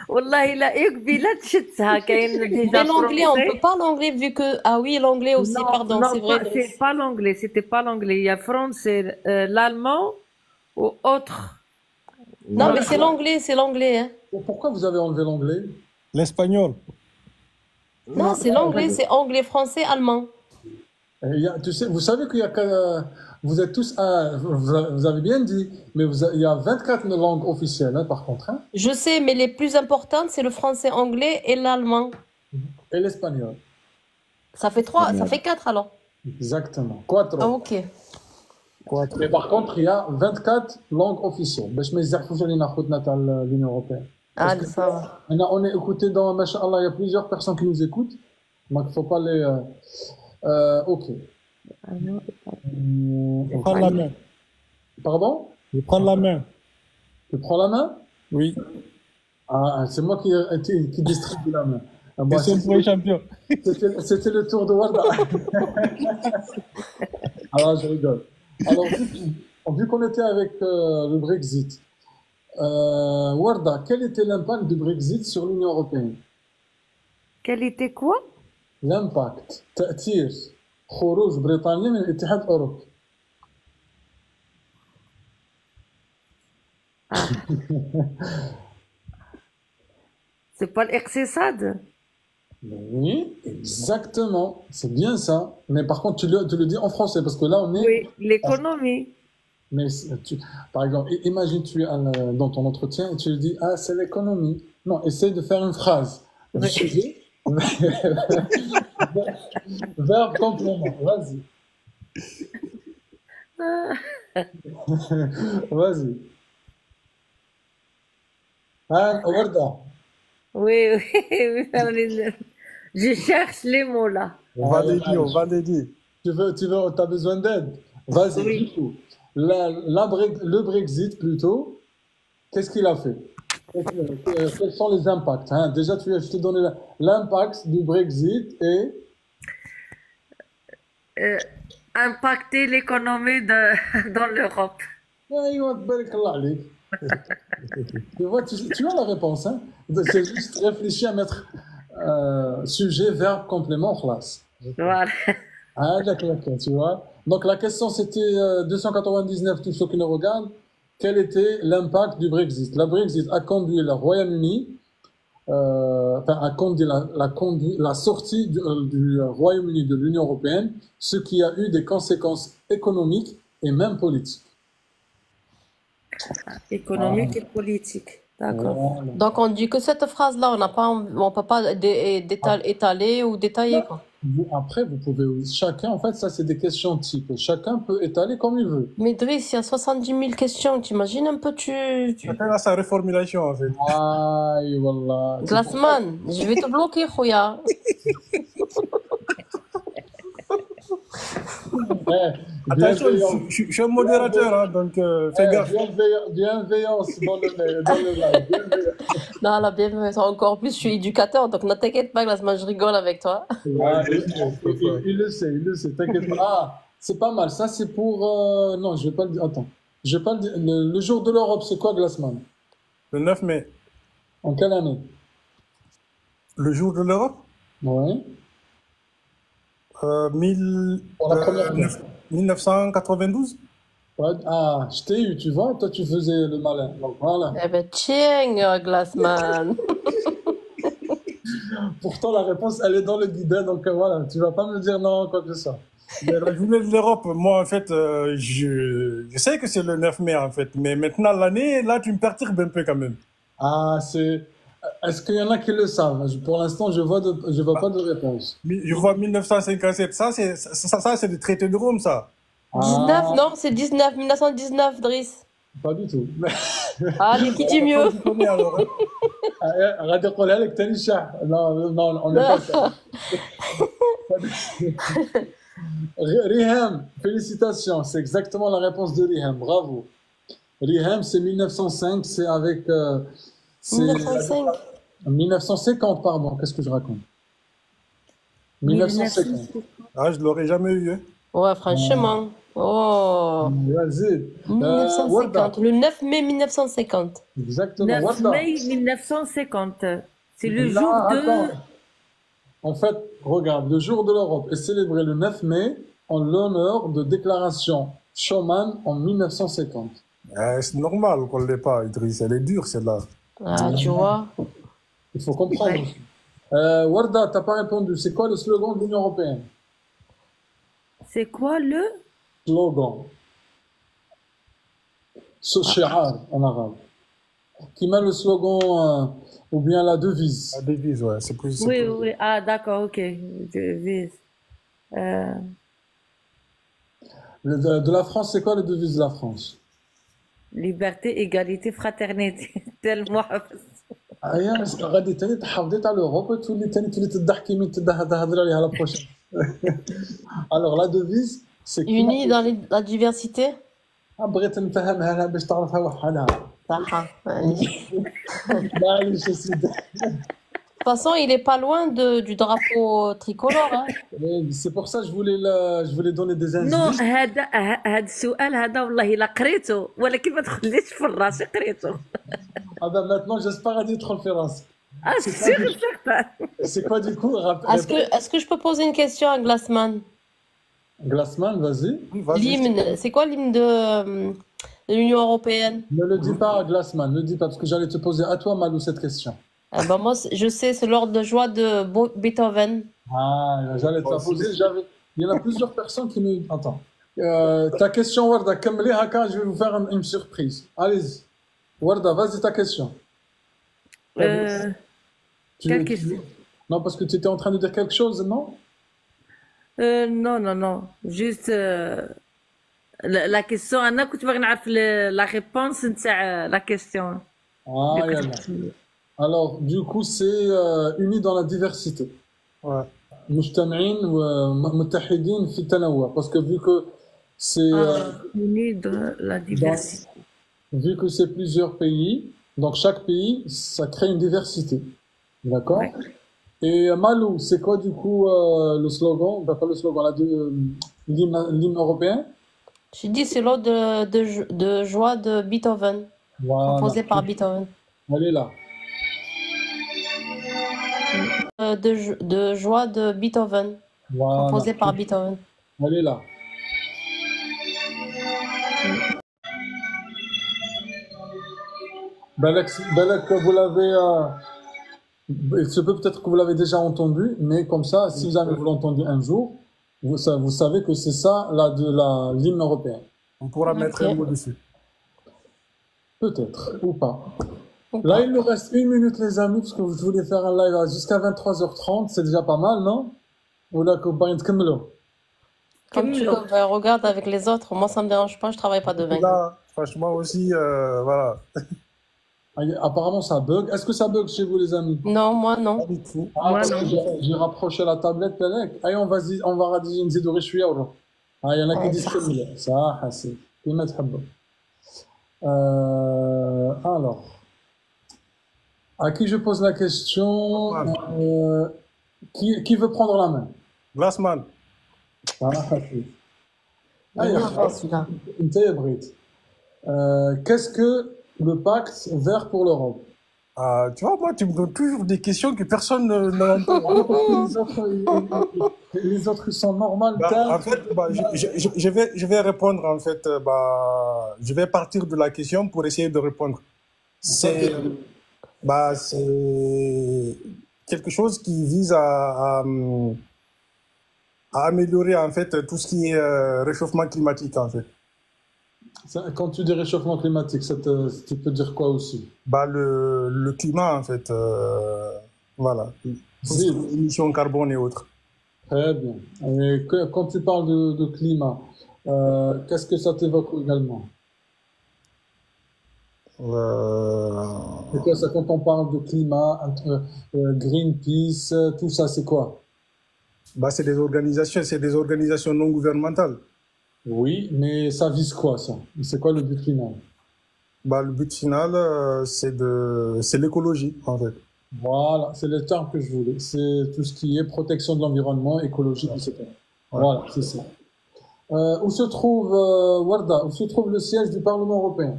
والله لا يكبي لا تشتها كاين Mais ديجا l'anglais, on peut pas l'anglais vu que... Ah oui, l'anglais aussi, pardon, c'est vrai. c'est pas l'anglais, c'était pas l'anglais. Il y a français, l'allemand ou autre. Non, mais c'est l'anglais. Hein. Pourquoi vous avez enlevé l'anglais? L'espagnol. Non, c'est l'anglais, c'est anglais, français, allemand. Tu sais, vous savez qu'il y a vous êtes tous vous avez bien dit, mais il y a 24 langues officielles hein, par contre. Hein. Je sais, mais les plus importantes, c'est le français, anglais et l'allemand. Et l'espagnol. Ça fait 4 alors. Exactement. Quatre. Ah, ok. Mais par contre, il y a 24 langues officielles. باش ما يزعفوش علينا خوتنا تاع l'Union européenne. Ah, ça va. On est écouté dans Masha'Allah, il y a plusieurs personnes qui nous écoutent. Donc il faut pas les OK. Je prends la main. Pardon? Je prends la main. Tu prends la main? Oui. Ah, c'est moi qui distribue la main. Ah, Moi, c'est pour les champions. C'était le tour de Warda. Alors, je rigole. Alors, vu qu'on était avec le Brexit, Warda, quel était l'impact du Brexit sur l'Union européenne? Quel était quoi? L'impact, تأثير خروج بريطانيا من الاتحاد الأوروبي. C'est pas l'excessade? Oui, exactement. C'est bien ça. Mais par contre, tu le dis en français parce que là, on est. Oui, l'économie. Mais par exemple, imagine tu es dans ton entretien et tu lui dis ah c'est l'économie. Non, essaye de faire une phrase. Du sujet. Verbe complément. Vas-y. Vas-y. Ah, Warda. Oui. Je cherche les mots là. On va l'aider. T'as besoin d'aide? Vas-y, Oui. du coup. Le Brexit, plutôt, qu'est-ce qu'il a fait? Quels sont les impacts hein? Déjà, je t'ai donné l'impact du Brexit et... Impacter l'économie dans l'Europe. Tu vois la réponse, hein? C'est juste réfléchir à mettre sujet, verbe, complément, classe. Voilà. Ah, d'accord, tu vois. Donc la question c'était 299, tous ceux qui nous regardent, quel était l'impact du Brexit? Le Brexit a conduit le Royaume-Uni, a conduit la sortie du Royaume-Uni de l'Union européenne, ce qui a eu des conséquences économiques et même politiques. Économique et politique. D'accord. Voilà. Donc, on dit que cette phrase-là, on peut pas étaler ou détailler, quoi. Après, vous pouvez, chacun, en fait, ça, c'est des questions types. Chacun peut étaler comme il veut. Mais Driss, il y a 70 000 questions. T'imagines un peu, Chacun a sa reformulation, en fait. Aïe, wallah. C'est pour ça. Glassman, je vais te bloquer, Khouya. Attention, Bienveillance. je suis un modérateur, hein, donc fais gaffe. Bienveillance dans le live. Bienveillance. Non, la bienvenue, encore plus, je suis éducateur, donc ne t'inquiète pas, Glassman, je rigole avec toi. Ah, il le sait, t'inquiète pas. Ah, c'est pas mal. Ça, c'est pour. Non, je vais pas le dire. Attends. Je vais pas le dire. Le jour de l'Europe, c'est quoi, Glassman? Le 9 mai, En quelle année? le jour de l'Europe, Oui. Pour la première fois. 1992. Ouais, ah, je t'ai eu, tu vois. Toi, tu faisais le malin. Donc, voilà. Eh ben, tiens, Glassman. Pourtant, la réponse, elle est dans le guide. Hein, donc, voilà. Tu vas pas me dire non, quoi que ça. Mais la journée de l'Europe, moi, en fait, je sais que c'est le 9 mai, en fait. Mais maintenant, l'année, là, tu me perturbes un peu quand même. Ah, c'est. Est-ce qu'il y en a qui le savent? Pour l'instant, je vois pas de réponse. Je vois 1957. Ça, c'est le traité de Rome, ça. 19, non, c'est 1919, Driss. Pas du tout. Allez, qui dit mieux? Tu connais, alors, hein. غادي يقولها لك تاني الشعب. Non, on n'est pas ça. Riham, félicitations, c'est exactement la réponse de Riham, bravo. Riham, c'est 1905, c'est avec. C'est 1905. 1950, pardon, qu'est-ce que je raconte? 1950. Ah, je l'aurais jamais eu, hein. Ouais, franchement. Oh. Vas-y. 1950, le 9 mai 1950. Exactement. 9 Warda. mai 1950. C'est le Là, jour de... attends. En fait, regarde, le jour de l'Europe est célébré le 9 mai en l'honneur de déclaration Schuman en 1950. C'est normal qu'on ne l'ait pas, Idriss. Elle est dure, celle-là. Ah, tu vois. Il faut comprendre. Warda, t'as pas répondu. C'est quoi le slogan de l'Union européenne? C'est quoi le... Slogan. Ce shi'ar en arabe. Qui met le slogan ou bien la devise. La devise, ouais. C'est plus. Oui, oui. Ah, d'accord, ok. Devise. De la France, c'est quoi la devise de la France? Liberté, égalité, fraternité. Tellement... ايا غادي تاني تحافظي تاع لوروب تولي تضحكي من تهضري عليها لا بروشين. Alors la devise c'est Unis dans la diversité. بغيت نفهمها لها باش تعرفها وحدها. صح. معليش. معليش يا سيدي. De toute façon, il est pas loin du drapeau tricolore. Hein. C'est pour ça que je voulais donner des indices. نو هذا السؤال هذا والله لا قريته ولكن ما دخليش في الراس قريته. Ah ben maintenant j'espère à dire le Ferrance. C'est quoi du coup? Est-ce que je peux poser une question à Glassman? Glassman, vas-y. L'hymne, c'est quoi l'hymne de l'Union européenne? Ne le dis pas à Glassman, ne le dis pas parce que j'allais te poser à toi Malou cette question. Ah ben moi, je sais, c'est l'ordre de joie de Beethoven. Ah, j'allais te la poser. Il y en a plusieurs personnes qui me... Attends. Ta question, Warda, je vais vous faire une surprise. Allez-y. Warda, vas-y ta question. Quelle question? Non, parce que tu étais en train de dire quelque chose, non? Non. Juste la question. أنا كنت باغي نعرف la réponse نتاع la question. Ah, yalla. Alors, du coup, c'est uni dans la diversité. Ouais. مجتمعين ومتحدين في التنوع. Parce que vu que c'est... Unis dans la diversité. Vu que c'est plusieurs pays, donc chaque pays, ça crée une diversité. D'accord? Ouais. Et Malou, c'est quoi du coup le slogan? Pas le slogan, l'hymne européen? Je dis c'est l'ordre de joie de Beethoven, voilà. Composé par Beethoven. Elle est là. De joie de Beethoven, voilà. Composé par Beethoven. Elle est là. Balak, vous l'avez... il se peut peut-être que vous l'avez déjà entendu, mais comme ça, si jamais vous l'entendez un jour, vous savez que c'est ça l'hymne européen. On pourra mettre un mot dessus. Peut-être, ou pas. Ou Là, pas. il nous reste 1 minute, les amis, parce que je voulais faire un live jusqu'à 23h30. C'est déjà pas mal, non? Ou là, qu'on va Comme tu كملوا. veux, regarde avec les autres. Moi, ça me dérange pas, je travaille pas de 20. Là, franchement aussi, voilà, Apparemment, ça bug. Est-ce que ça bug chez vous, les amis? Non, moi, pas non. du tout. Ah, Moi, parce non. que j'ai rapproché la tablette, Pelek. Allez, on va radiger une zidou rishouya aujourd'hui. Ah, il y en a qui Ouais, disent ça. que ça, c'est. Comment تحبوا. Alors, à qui je pose la question? Qui veut prendre la main? Glassman, Ah, c'est. Il Ah, est il y a avant, celui-là. une taille brute. Qu'est-ce que le pacte vert pour l'Europe? tu vois, moi, tu me donnes toujours des questions que personne n'entend. Les autres, ils sont normales. En fait, je vais répondre, en fait, je vais partir de la question pour essayer de répondre. C'est quelque chose qui vise à améliorer, en fait, tout ce qui est réchauffement climatique, en fait. Quand tu dis réchauffement climatique, tu peux dire quoi aussi? Le climat, en fait, voilà. Tout ce qui est émissions carbone et autres. Très bien. Et quand tu parles de climat, qu'est-ce que ça t'évoque également? C'est quoi ça quand on parle de climat, Greenpeace, tout ça, c'est quoi? C'est des organisations non gouvernementales. Oui, mais ça vise quoi, ça? C'est quoi le but final? Le but final, c'est l'écologie, en fait. Voilà, c'est le terme que je voulais. C'est tout ce qui est protection de l'environnement, écologique, etc. Voilà, c'est ça. Où se trouve, Warda, où se trouve le siège du Parlement européen?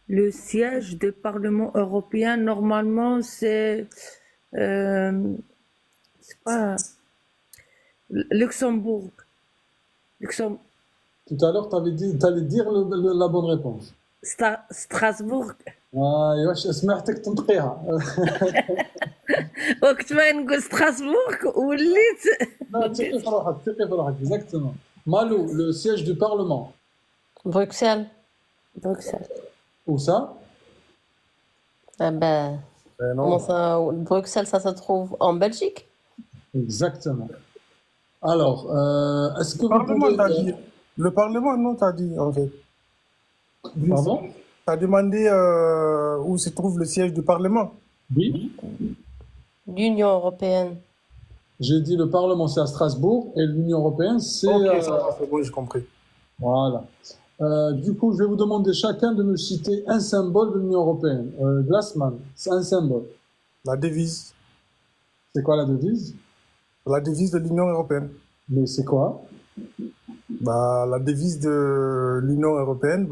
Le siège du Parlement européen, normalement, c'est pas Luxembourg. Tout à l'heure, t'allais dire la bonne réponse. Strasbourg. ايوا سمعتك تنطقيها. وقت ما نقول ستراسبورغ وليت Non, ثقي في روحك, exactement. Malou, le siège du Parlement. Bruxelles. Bruxelles. Où ça? Eh ben, Non. comment ça, Bruxelles, ça se trouve en Belgique? Exactement. Alors, est-ce que Le vous Parlement, pouvez... t'as dit. Le Parlement, non, t'as dit, en fait. Pardon? T'as demandé où se trouve le siège du Parlement. Oui. L'Union européenne. J'ai dit le Parlement, c'est à Strasbourg, et l'Union européenne, c'est... Ok, ça va, c'est bon, j'ai compris. Voilà. Du coup, je vais vous demander chacun de me citer un symbole de l'Union européenne. Glassman, c'est un symbole. La devise. C'est quoi la devise? La devise de l'Union européenne. Mais c'est quoi? La devise de l'Union européenne,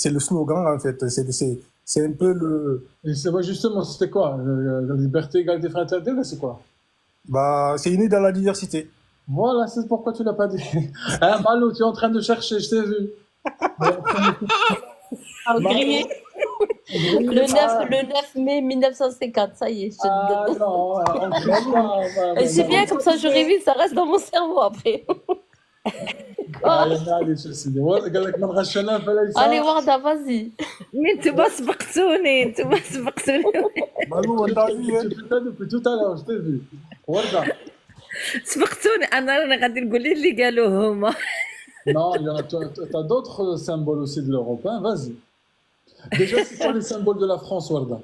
c'est le slogan, en fait. C'est un peu le... Et c'est justement, c'était quoi? La liberté, égalité, fraternité, là, c'est quoi? C'est unis dans la diversité. Voilà, c'est pourquoi tu l'as pas dit. Hein, Malo, tu es en train de chercher, je t'ai vu. Ah, grillé. Le 9 mai 1950, ça y est. Ah non, on crie pas. Et c'est bien, comme ça je révise, ça reste dans mon cerveau après. allez, Chelsea. قال لك ما نغشناش فلا يسا. Allez, Warda, vas-y. انتوما سبقتوني Malou, on t'a vu, hein. Tu fais ça depuis tout à l'heure, je t'ai vu. Warda. سبقتوني انا راني غادي نقول اللي قالوه هما. Non, il y en a, t'as d'autres symboles aussi de l'Europe, hein, vas-y. Déjà, c'est quoi les symboles de la France, Warda?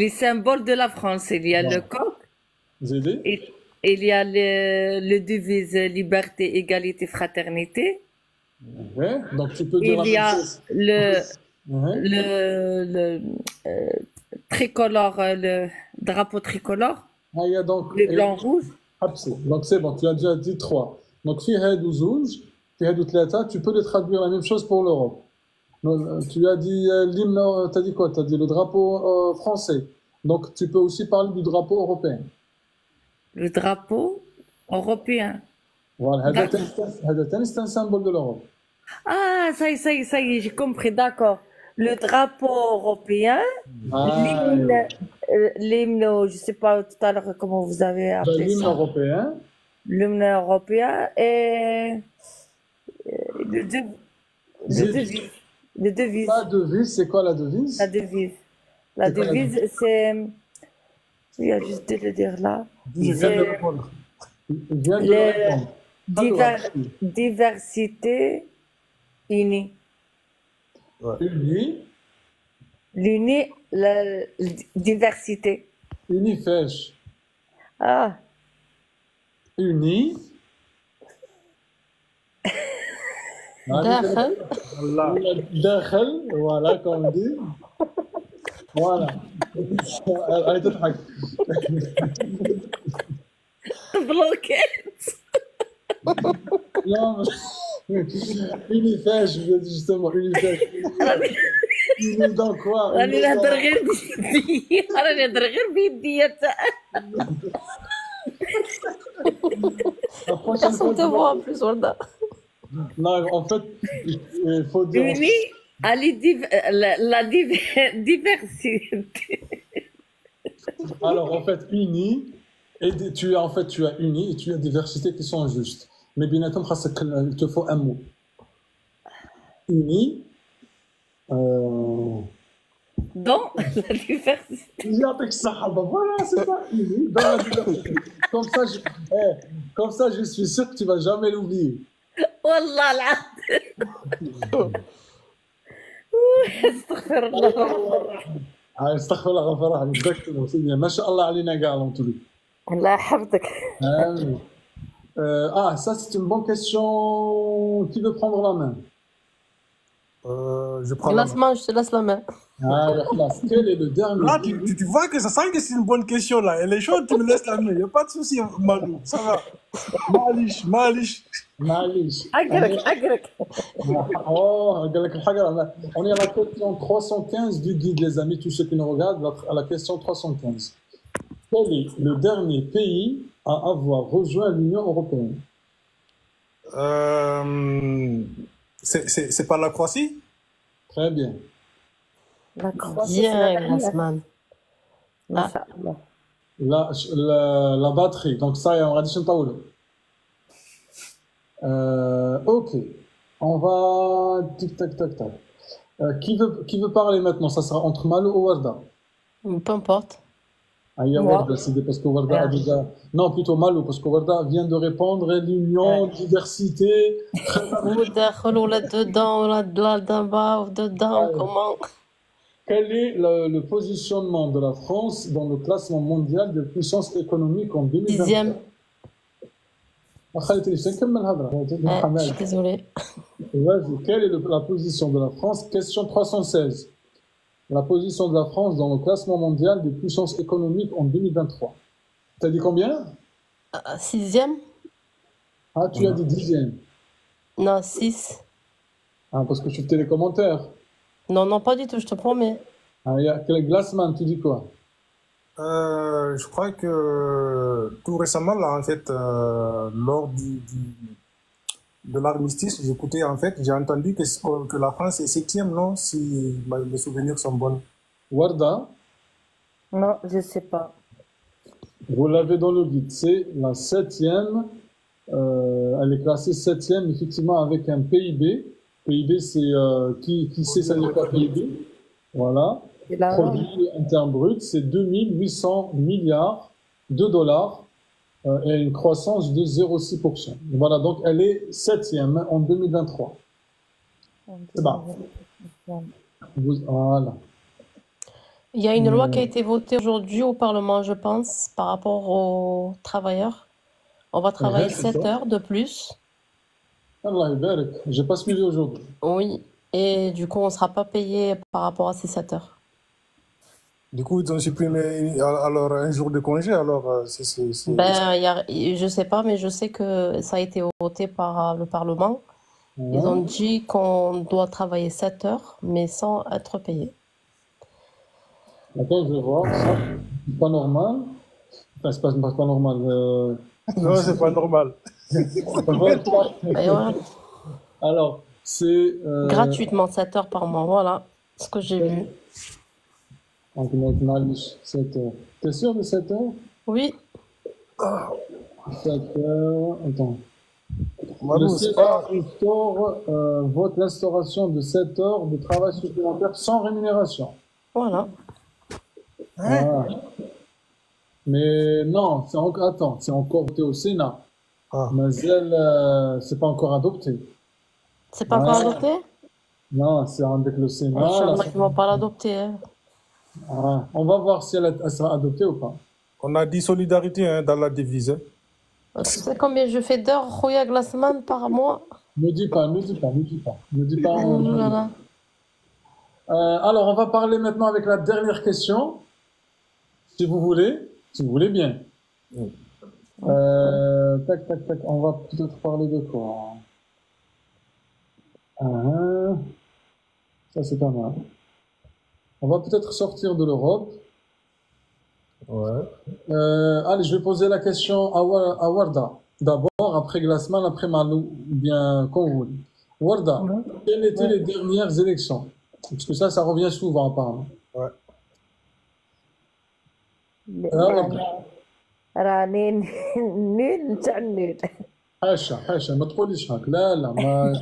Les symboles de la France, il y a le coq, Vous aidez? il y a le devise liberté, égalité, fraternité. Ouais, donc tu peux dire Il y la a même chose. Ouais. le tricolore, le drapeau tricolore, Ah, il y a donc... le blanc rouge. Donc c'est bon, tu as déjà dit 3. Donc في هادو زوج, في هادو 3, tu peux les traduire la même chose pour l'Europe. Donc, tu as dit l'hymne, t'as dit quoi? T'as dit le drapeau français. Donc tu peux aussi parler du drapeau européen. Le drapeau européen. Voilà, هذا تاني c'est un symbole de l'Europe. Ah, ça y est, j'ai compris, d'accord. Le drapeau européen, l'hymne, je sais pas tout à l'heure comment vous avez appelé L'hymne ça. européen. L'hymne européen et le devise. Les devises. La devise, c'est quoi la devise? La devise. La C'est quoi la devise, c'est. Il y a juste de le dire là. Je viens de C'est répondre. Je viens de le répondre. Alors, diversité unie. uni, L'unie, la diversité. unifèche, Ah, uni. داخل داخل, voilà, comme on dit. Voilà. Elle تضحك. bloqué. Non, unifèche, je veux dire justement, unifèche. Uni dans quoi? راني Uni نهضر dans- غير بيدي راني نهضر غير بيدي La prochaine Personne fois, te voit en plus, Warda. non, en fait, il faut dire. unie à la diversité. Alors, en fait, uni, tu as uni et tu as diversité qui sont justes. Mais bien entendu, il te faut un mot. Uni. Dans la diversité. Avec Sahaba, voilà, c'est ça, uni, dans la diversité. Comme ça, je suis sûr que tu vas jamais l'oublier. والله العظيم استغفر الله استغفر الله غفر الله exactement, c'est bien. Masha'Allah alina gars, en tout cas. الله يحفظك. Amin. Ça c'est une bonne question. Qui veut prendre la main? Je prends la main. Classement, je te laisse la main. Khlas. Quel est le dernier Là, pays? tu vois que ça sent que c'est une bonne question, là. Elle est chaude, tu me laisses la main. Il n'y a pas de souci, Malou. Ça va. Malish. Malish. أقرك Oh, قال لك الحاجة. On est à la question 315 du guide, les amis, tous ceux qui nous regardent, à la question 315. Quel est le dernier pays à avoir rejoint l'Union européenne? C'est pas la Croatie? Très bien. La Croatie, c'est Bien, la dernière. Glassman. ما شاء الله. La batterie. Donc ça, on va dire ok. On va tic tac tac tac. Qui veut parler maintenant? Ça sera entre Malou ou Warda. Peu importe. Ah, il y a Moi. Warda, c'est parce que Warda a Ouais. déjà. Non, plutôt Malou, parce que Warda vient de répondre l'union, diversité. وداخل ولا dedans ولا d'en bas ou dedans, Ouais. comment? Quel est le positionnement de la France dans le classement mondial de puissance économique en 2020? Dixième. خليتني نكمل هضره. Je suis désolée. Vas-y, quelle est la position de la France? Question 316. La position de la France dans le classement mondial des puissances économiques en 2023. T'as dit combien? Sixième? Ah, tu as dit dixième. Non, 6. Ah, parce que je fais les commentaires. Non, non, pas du tout, je te promets. Ah, il y a quel Glassman, tu dis quoi? Je crois que tout récemment, là, en fait, lors de l'armistice, j'écoutais, en fait, j'ai entendu que la France est septième, non? Si mes souvenirs sont bons. Warda, Non, je sais pas. vous l'avez dans le guide, c'est la septième. Elle est classée septième, effectivement, avec un PIB. PIB, c'est qui sait ça veut dire quoi PIB? Voilà. Et là, Produit interne brut, c'est 2800 milliards de dollars et une croissance de 0,6%. Voilà, donc elle est septième en 2023. C'est bon. Voilà. Il y a une loi qui a été votée aujourd'hui au Parlement, je pense, par rapport aux travailleurs. On va travailler c'est 7 ça. heures de plus. Allah yabarak. J'ai pas suivi aujourd'hui. Oui. Et du coup, on ne sera pas payé par rapport à ces 7 heures. Du coup, ils ont supprimé alors un jour de congé, alors Ben, je sais pas, mais je sais que ça a été voté par le Parlement. Ils ont dit qu'on doit travailler 7 heures, mais sans être payé. Attends, je vais voir. Ça, c'est pas normal. Enfin, c'est pas normal. Non, c'est pas normal. Et voilà. Alors, c'est. Gratuitement, 7 heures par mois. Voilà ce que j'ai vu. Donc, Malish, 7 heures. T'es sûr de 7 heures? Oui. 7 heures. Attends. Malou, Le c'est pas. CSA vote l'instauration de 7 heures de travail supplémentaire sans rémunération. Voilà. Ah. Mais non, attends, c'est encore voté au Sénat. Ah. Mais elle, c'est pas encore adopté. C'est pas encore Ouais. adopté? Non, c'est avec le Sénat. Inch'Allah qu'ils vont pas l'adopter. Hein. Ah, on va voir si elle sera adoptée ou pas. On a dit solidarité hein, dans la devise. Hein. Tu sais combien je fais d'heures, Khoya Glassman, par mois? Ne dis pas. Oh là là. Alors, on va parler maintenant avec la dernière question, si vous voulez bien. Tac, on va peut-être parler de quoi? Ça, c'est pas mal. On va peut-être sortir de l'Europe. Ouais. Allez, je vais poser la question à Warda. D'abord, après Glassman, après Malou, ou bien quand vous voulez. Warda, quelles étaient les dernières élections? Parce que ça revient souvent, apparemment. Ouais. راني نول نتاع النول. حاشا ما تقوليش هاك. لا ما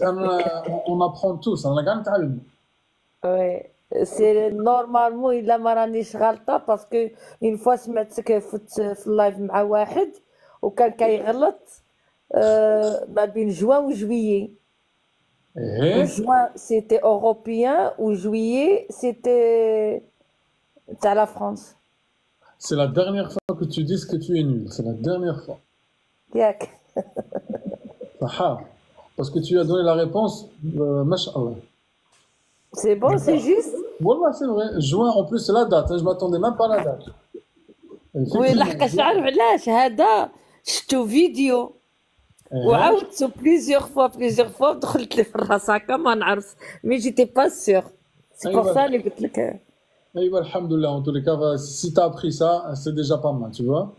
كاع on apprend tous انا كاع نتعلم. وي سي نورمالمون الا ما رانيش غلطه باسكو اون فوا سمعتك في اللايف مع واحد وكان كيغلط ما بين جوان وجويي. جوان سيتي اوروبيان وجويي سيتي تاع لا فرانس. C'est la dernière fois que tu dis que tu es nul. C'est la dernière fois. ياك. Parce que tu as donné la réponse, mashallah. C'est bon, c'est juste. Voilà, c'est vrai. Juin, en plus, c'est la date. Je m'attendais même pas à la date. وي لحقاش عارف علاش هذا شفتو فيديو وعاودتو بليزيوغ فوا دخلت لي في الراس هكا ما نعرف مي جيتي با سيغ سي بور سا اللي قلت لك. ايوه الحمد لله. En tous les cas, si t'as appris ça, c'est déjà pas mal, tu vois.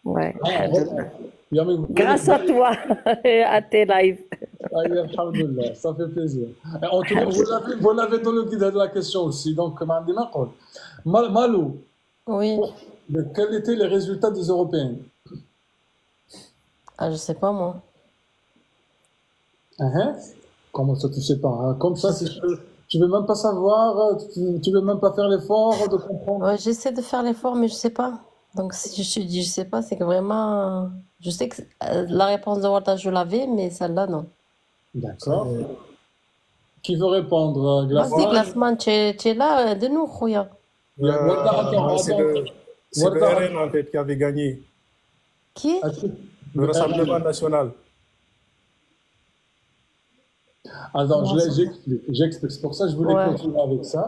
Ouais. Grâce à toi, à tes lives. Alhamdulillah, ça fait plaisir. En tout cas, vous l'avez dans le guide de la question aussi. Donc, Malou, oui. Quels étaient les résultats des Européennes? Ah, je sais pas moi. Comment ça, tu sais pas? Comme ça, tu veux même pas savoir, tu veux même pas faire l'effort de comprendre. Ouais, j'essaie de faire l'effort, mais je sais pas. Donc, si je te dis je sais pas, c'est que vraiment. Je sais que la réponse de Warda, je l'avais, mais celle-là, non. D'accord. Qui veut répondre? Vas-y, Glassman, tu es là, de nous, Khouya. C'est le RN en fait qui avait gagné. Qui? Le Rassemblement National. Alors, j'explique. C'est pour ça que je voulais continuer avec ça.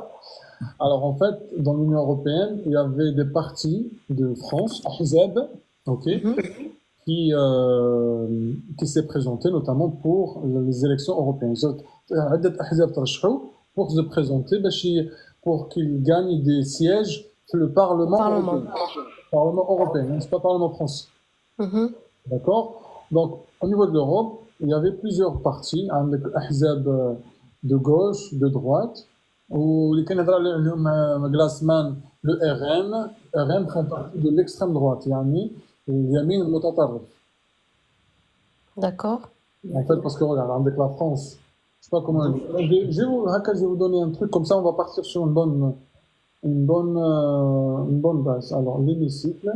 Alors, en fait, dans l'Union européenne, il y avait des partis de France, Ahzab, qui s'est présenté notamment pour les élections européennes. Pour se présenter, pour qu'ils gagnent des sièges sur le Parlement européen, c'est pas Parlement français. D'accord? Donc, au niveau de l'Europe, il y avait plusieurs partis, avec Ahzab de gauche, de droite, ou les Canadiens, Glassman, le RN font partie de l'extrême droite, yani Yamin Mutatarrif. D'accord. En fait, parce que regarde, avec la France, je sais pas comment. Je vais vous donner un truc, comme ça on va partir sur une bonne base. Alors, l'hémicycle.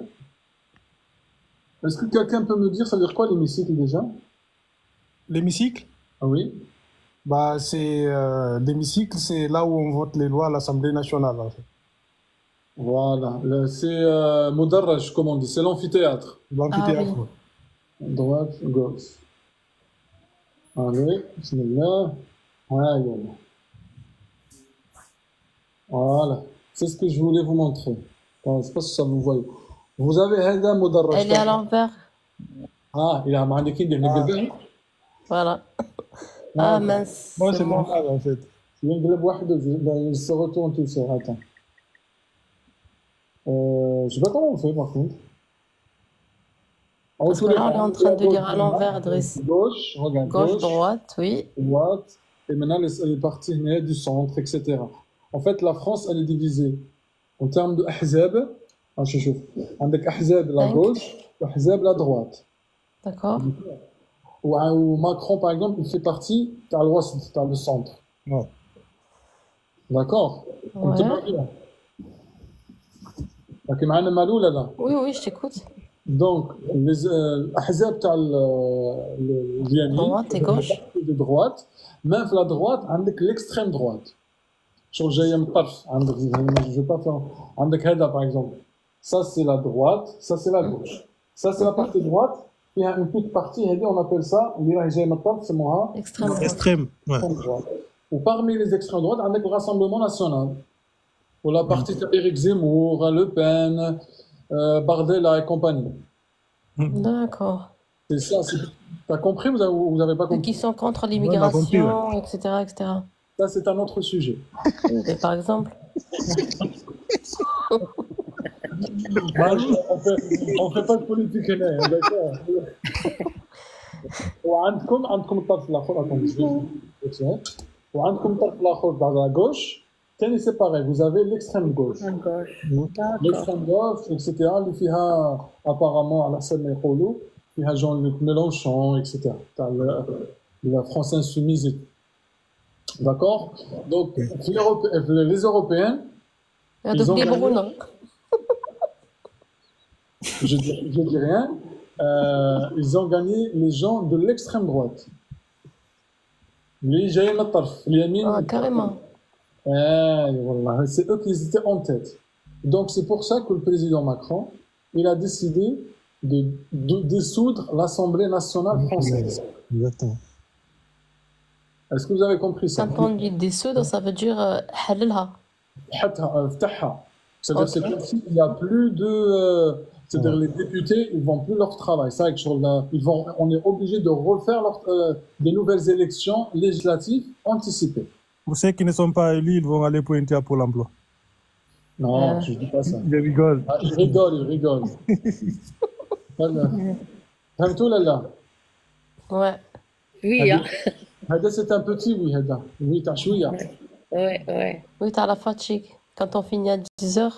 Est-ce que quelqu'un peut me dire, ça veut dire quoi l'hémicycle déjà? L'hémicycle? Ah oui. Bah, l'hémicycle, c'est là où on vote les lois à l'Assemblée nationale, en fait. Voilà. C'est Mudarraj, comme on dit, c'est l'amphithéâtre. L'amphithéâtre. Ah, oui. Droite, gauche. Allez, bismillah. Voilà. C'est ce que je voulais vous montrer. Je ne sais pas si ça vous voit. Vous avez Heda Mudarraj. Elle est à l'envers. Ah, il a Mandikin de Nibelben. Voilà. Ah mince. Moi, c'est mon frère, en fait. Il se retourne tout seul. Attends. Je sais pas comment on fait, par contre. Parce que là, on est en train de lire à l'envers, Driss. Gauche, regarde. Gauche, droite, oui. Droite. Et maintenant, les parties du centre, etc. En fait, la France, elle est divisée en termes de Ahzab. Avec Ahzab la gauche, Ahzab la droite. D'accord. Ou Macron, par exemple, il fait partie, t'as l'ouest, t'as le centre. Ouais. D'accord? Ouais. لكن معنا مالو لا لا. Oui, oui, je t'écoute. Donc, les الأحزاب تاع اليمين Droite et gauche. de droite, même في la droite عندك l'extrême droite. شغل جايه من الطرف عندك je vais pas faire عندك هذا par exemple. Ça c'est la droite, ça c'est la gauche. Ça c'est la partie droite, il y a une petite partie هذه on appelle ça اللي راهي جايه من الطرف سموها Extrême droite. Extrême. Ouais. extrême droite. Ou parmi les extrêmes droites عندك le Rassemblement national. Ou la partie d'Éric Zemmour, Le Pen, Bardella et compagnie. D'accord. C'est ça, t'as compris ou vous avez pas Ceux compris? qui sont contre compris, l'immigration, etc., etc. Ça, c'est un autre sujet. Et par exemple. On fait pas de politique là, d'accord? وعندكم الطرف الآخر, attendez, وعندكم الطرف الآخر dans la gauche, c'est pareil, vous avez l'extrême gauche. L'extrême gauche, etc. اللي فيها apparemment على حسب ما يقولوا فيها Jean-Luc Mélenchon, etc. تاع la France insoumise et tout. D'accord? Donc, les Européens, ils ont gagné, je dis rien, ils ont gagné les gens de l'extrême droite. Les جايين من الطرف اليمين. Ah, carrément. Wallah, c'est eux qui étaient en tête. Donc c'est pour ça que le président Macron, il a décidé de dissoudre l'Assemblée nationale française. Exactement. Est-ce que vous avez compris ça? Quand on dit dissoudre, ça veut dire حللها. فتحها. C'est-à-dire Ok. c'est comme s'il n'y a plus de... c'est-à-dire les députés, ils vont plus leur travail. Ça, on est obligé de refaire des nouvelles élections législatives anticipées. Pour ceux qui ne sont pas élus, ils vont aller pointer à Pôle emploi. Non, je ne dis pas ça. Je rigole. Ah, il rigole. فهمتوا ولا لا؟ Ouais. Oui, hein. هذا c'est un petit oui هذا. Oui, تاع شوية. Ouais, ouais. Oui, t'as la fatigue. Quand on finit à 10h,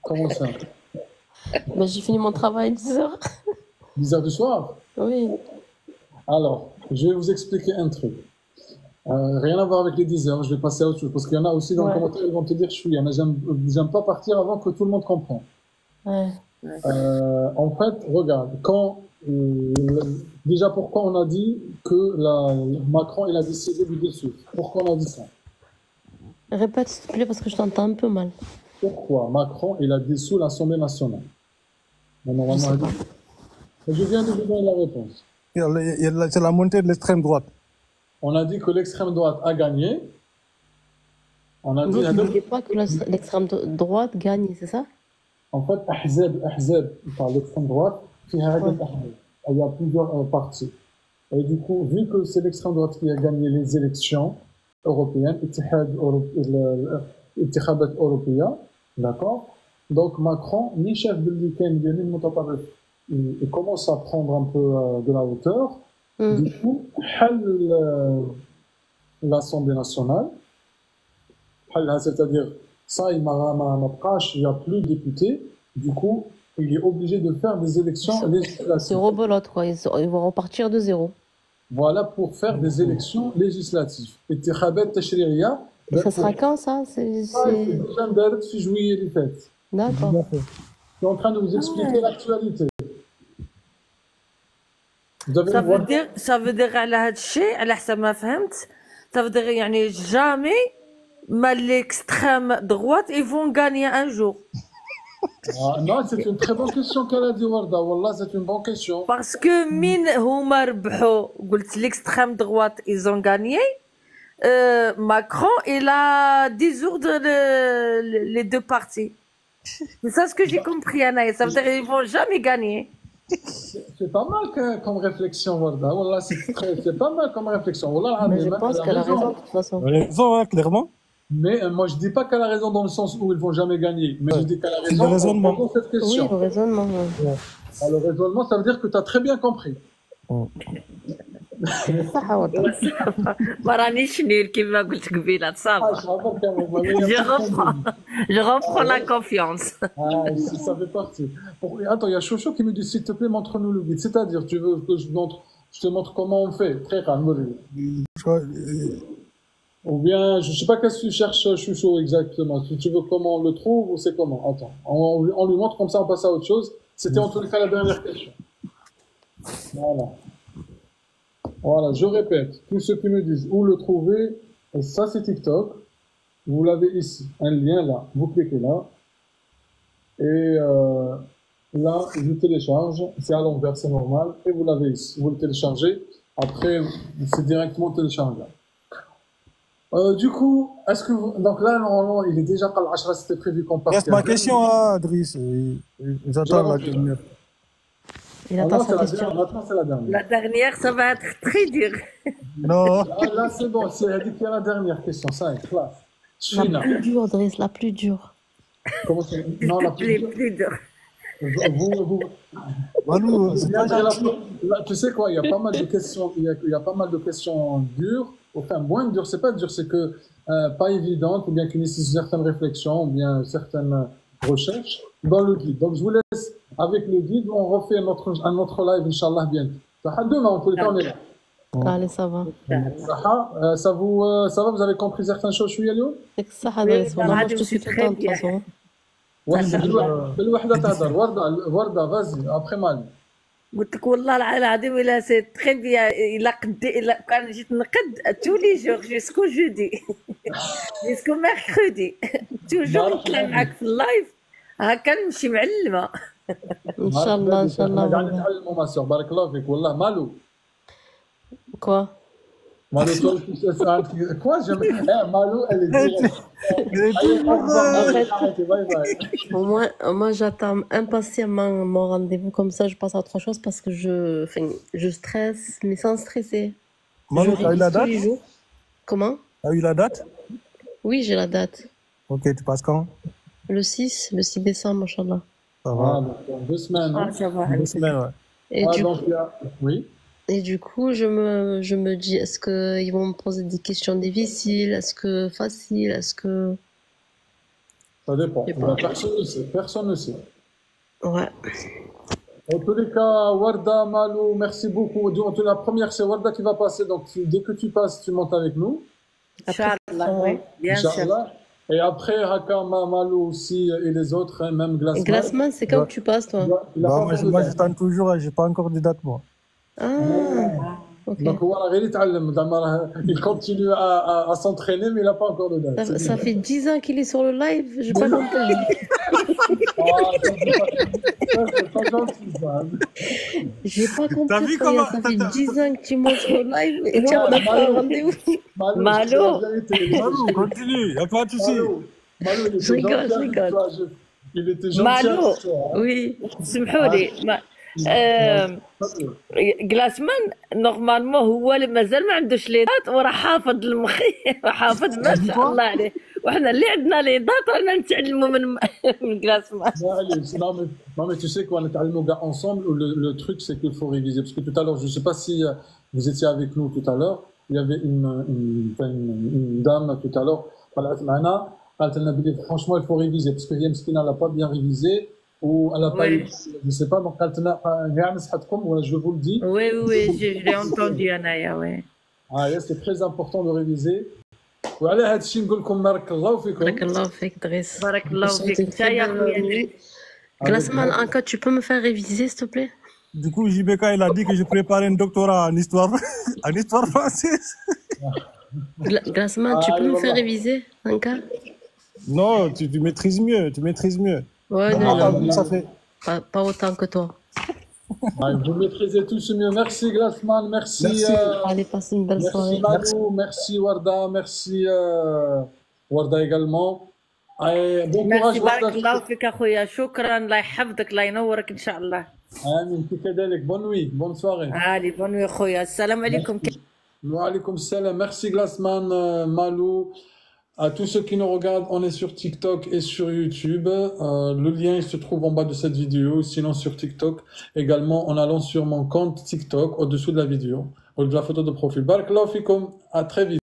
Comment ça? ben, j'ai fini mon travail à 10h. 10 heures du soir? Oui. Alors, je vais vous expliquer un truc. Rien à voir avec les 10 heures, je vais passer à autre chose. Parce qu'il y en a aussi dans Ouais. les commentaires, ils vont te dire chouïa. Mais j'aime pas partir avant que tout le monde comprenne. Ouais. En fait, regarde, déjà pourquoi on a dit que Macron il a décidé de dissoudre? Pourquoi on a dit ça? Répète s'il te plaît parce que je t'entends un peu mal. Pourquoi Macron il a dissous l'Assemblée nationale? Mais Je normalement, sais pas. je viens de vous donner la réponse. C'est la montée de l'extrême droite. On a dit que l'extrême droite a gagné. On a Vous dit, ne voulez pas que l'extrême droite gagne, c'est ça? en fait, Ahzab, par l'extrême droite, il y a plusieurs partis. Et du coup, vu que c'est l'extrême droite qui a gagné les élections européennes, الانتخابات européennes, d'accord? Donc Macron, ni chef de l'IKN, ni Moutatarif, il commence à prendre un peu de la hauteur. Du coup, l'Assemblée nationale, c'est-à-dire, ça, il n'y a plus de députés. Du coup, il est obligé de faire des élections C'est législatives. rebelote, quoi. Ils vont repartir de zéro. Voilà pour faire des élections législatives. Et ça sera quand, ça? C'est déjà d'être في juillet les fêtes. D'accord. Je suis en train de vous expliquer l'actualité. Vous avez Ça veut dire على هاد الشيء على حسب ما فهمت ça veut dire يعني jamais ما l'extrême droite ils vont gagner un jour non, c'est une très bonne question qu'elle a dit Warda. Wallah, c'est une bonne question. parce que من هما ربحوا قلت l'extrême droite ils ont gagné Macron il a dissoudre les deux partis. C'est ça ce que j'ai compris Anaïs. Ça veut dire ils vont jamais gagner. C'est pas mal comme réflexion, Warda. Wallah, c'est pas mal comme réflexion. Wallah, Mais je pense qu'elle a raison, de toute façon. Elle a raison, hein, clairement. Mais moi, je dis pas qu'elle a raison dans le sens où ils vont jamais gagner. Mais je dis qu'elle a C'est raison le raisonnement. en posant cette Oui, question. le raisonnement. Ouais. Alors, le raisonnement, ça veut dire que tu as très bien compris. صح والله. ما رانيش نير كيما قلت قبيله Ah, صافا. je rappelle quand même. Voilà, Je reprends la confiance. Ah, ça fait partie. Attends, il y a Chocho qui me dit, s'il te plaît, montre-nous le guide. C'est-à-dire, tu veux que je montre Je te montre comment on fait. Très calme. Je crois, Ou bien, je sais pas qu'est-ce que tu cherches, Chouchou, exactement. Si tu veux comment on le trouve ou c'est comment? Attends. On lui montre comme ça, on passe à autre chose. C'était en tous les cas la dernière question. Voilà. Voilà, je répète. Tous ceux qui me disent où le trouver, et ça c'est TikTok. Vous l'avez ici. Un lien là. Vous cliquez là. Et là, je télécharge. C'est à l'envers, c'est normal. Et vous l'avez ici. Vous le téléchargez. Après, c'est directement téléchargeable. Du coup, est-ce que vous... Donc là, normalement, il est déjà pas l'Ashra, c'était prévu qu'on parte. reste ma question, hein, Driss. J'attends la dernière. Il attend sa Maintenant, question. c'est la dernière. La dernière, ça va être très dur. Non. Ah, là, c'est bon. C'est dit qu'il y a la dernière question. Ça est, classe. La China. plus dure, Driss, la plus dure. Comment c'est? Non, la plus dure. Plus dur. Vous... Malou, c'est pas gentil. Là, tu sais quoi, il y a pas mal de questions, il y a pas mal de questions dures, enfin moins dures, c'est pas dur, c'est que pas évidentes, ou bien qui nécessitent certaines réflexions, ou bien certaines recherches dans le guide. Donc je vous laisse avec le guide, on refait un autre live, Inch'Allah, bientôt. Demain, en tous les cas, on est là. Allez, ça va. Ça va, vous avez compris certaines choses, je suis Yalio? C'est que ça, Driss. Voilà, moi, je te suis tout le temps, de toute façon. بالوحدة تهدر وردة vas-y après mal. قلت لك والله العظيم الا سي تخي بيا الا كان جيت نقد تولي جور جيسكو جودي جيسكو ميركودي توجور نطلع معاك في اللايف هكا نمشي معلمه. ان شاء الله ان شاء الله. قاعد نتعلموا ما سور بارك الله فيك والله مالو. Quoi? Malou, toi, quoi, Malou, elle est directe. Moi, j'attends impatiemment mon rendez-vous. Comme ça, je passe à autre chose parce que je stresse, mais sans stresser. Malou, t'as eu la date? Comment? T'as eu la date? Oui, j'ai la date. Ok, tu passes quand? Le 6 décembre, Inch'Allah. Ça va. Dans 2 semaines. Ah, ça va. 2 semaines, ouais. Et Oui. Et du coup, je me dis, est-ce qu'ils vont me poser des questions difficiles? Est-ce que faciles? Est-ce que... Ça dépend. Je sais pas. Personne ne sait. Personne ne sait. Ouais. En tous les cas, Warda, Malou, merci beaucoup. La première, c'est Warda qui va passer. Donc, dès que tu passes, tu montes avec nous. Inch'Allah, oui, bien sûr. Inch'Allah. Et après, Hakama, Malou aussi, et les autres, hein, même Glassman. Et Glassman, c'est quand que tu passes, toi? Il a pas encore de moi date. j'attends toujours, j'ai pas encore de date, moi. Ah, ok. Donc, voilà, il continue à s'entraîner, mais il n'a pas encore de date. Ça fait 10 ans qu'il est sur le live, je pas compris. C'est pas gentil, ça. J'ai pas compris. T'as vu Faya, comment- ça fait 10 ans que tu montes sur le live et tu as pas un rendez-vous. Malou. Malou, continue, y a pas de souci. Malou, il était Je rigole, gentil je avec rigole. toi, il était gentil Malou. avec toi. Oui. سمحوا لي جلاسمان نورمالمون هو اللي مازال ما عندوش لي دات وراه حافظ المخي وحافظ ما شاء الله عليه وحنا اللي عندنا لي دات رانا نتعلموا من جلاسمان. Non, mais tu sais qu'on est allés ensemble. Le truc, c'est qu'il faut réviser. Parce que tout à l'heure, je ne sais pas si vous étiez avec nous tout à l'heure. Il y avait une dame tout à l'heure. Franchement, il faut réviser. Parce que Yemskina n'a pas bien révisé. Ou elle n'a pas Oui. eu. Je ne sais pas. Donc, je vous le dis. Oui, je l'ai entendu, Anaya, oui. C'est très important de réviser. وعلى هذا الشيء نقول لكم بارك الله فيكم. بارك الله فيك, Driss. بارك الله فيك. انت يا خويا. Glassman, encore, tu peux me faire réviser, s'il te plaît? Du coup, JBK, il a dit que je prépare un doctorat en histoire, en histoire française. Glassman, tu peux me faire réviser, encore? Non, tu maîtrises mieux, tu maîtrises mieux. Ouais, non, Ça fait. pas autant que toi. Vous maîtrisez tous mieux. Merci Glassman, merci. Allez, passe une belle Merci soirée. Malou, merci Warda, merci Warda également. Allez, bon courage ميرسي بارك Warda. الله فيك اخويا شكرا الله يحفظك الله ينورك ان شاء الله. آمين كذلك. Bonne nuit, bonne soirée. علي بونوي اخويا السلام عليكم. Wa alaykoum salam. Merci Glassman, Malou. À tous ceux qui nous regardent, on est sur TikTok et sur YouTube. Le lien il se trouve en bas de cette vidéo, sinon sur TikTok également en allant sur mon compte TikTok au-dessous de la vidéo, ou de la photo de profil. Barakallahu fikoum, à très vite.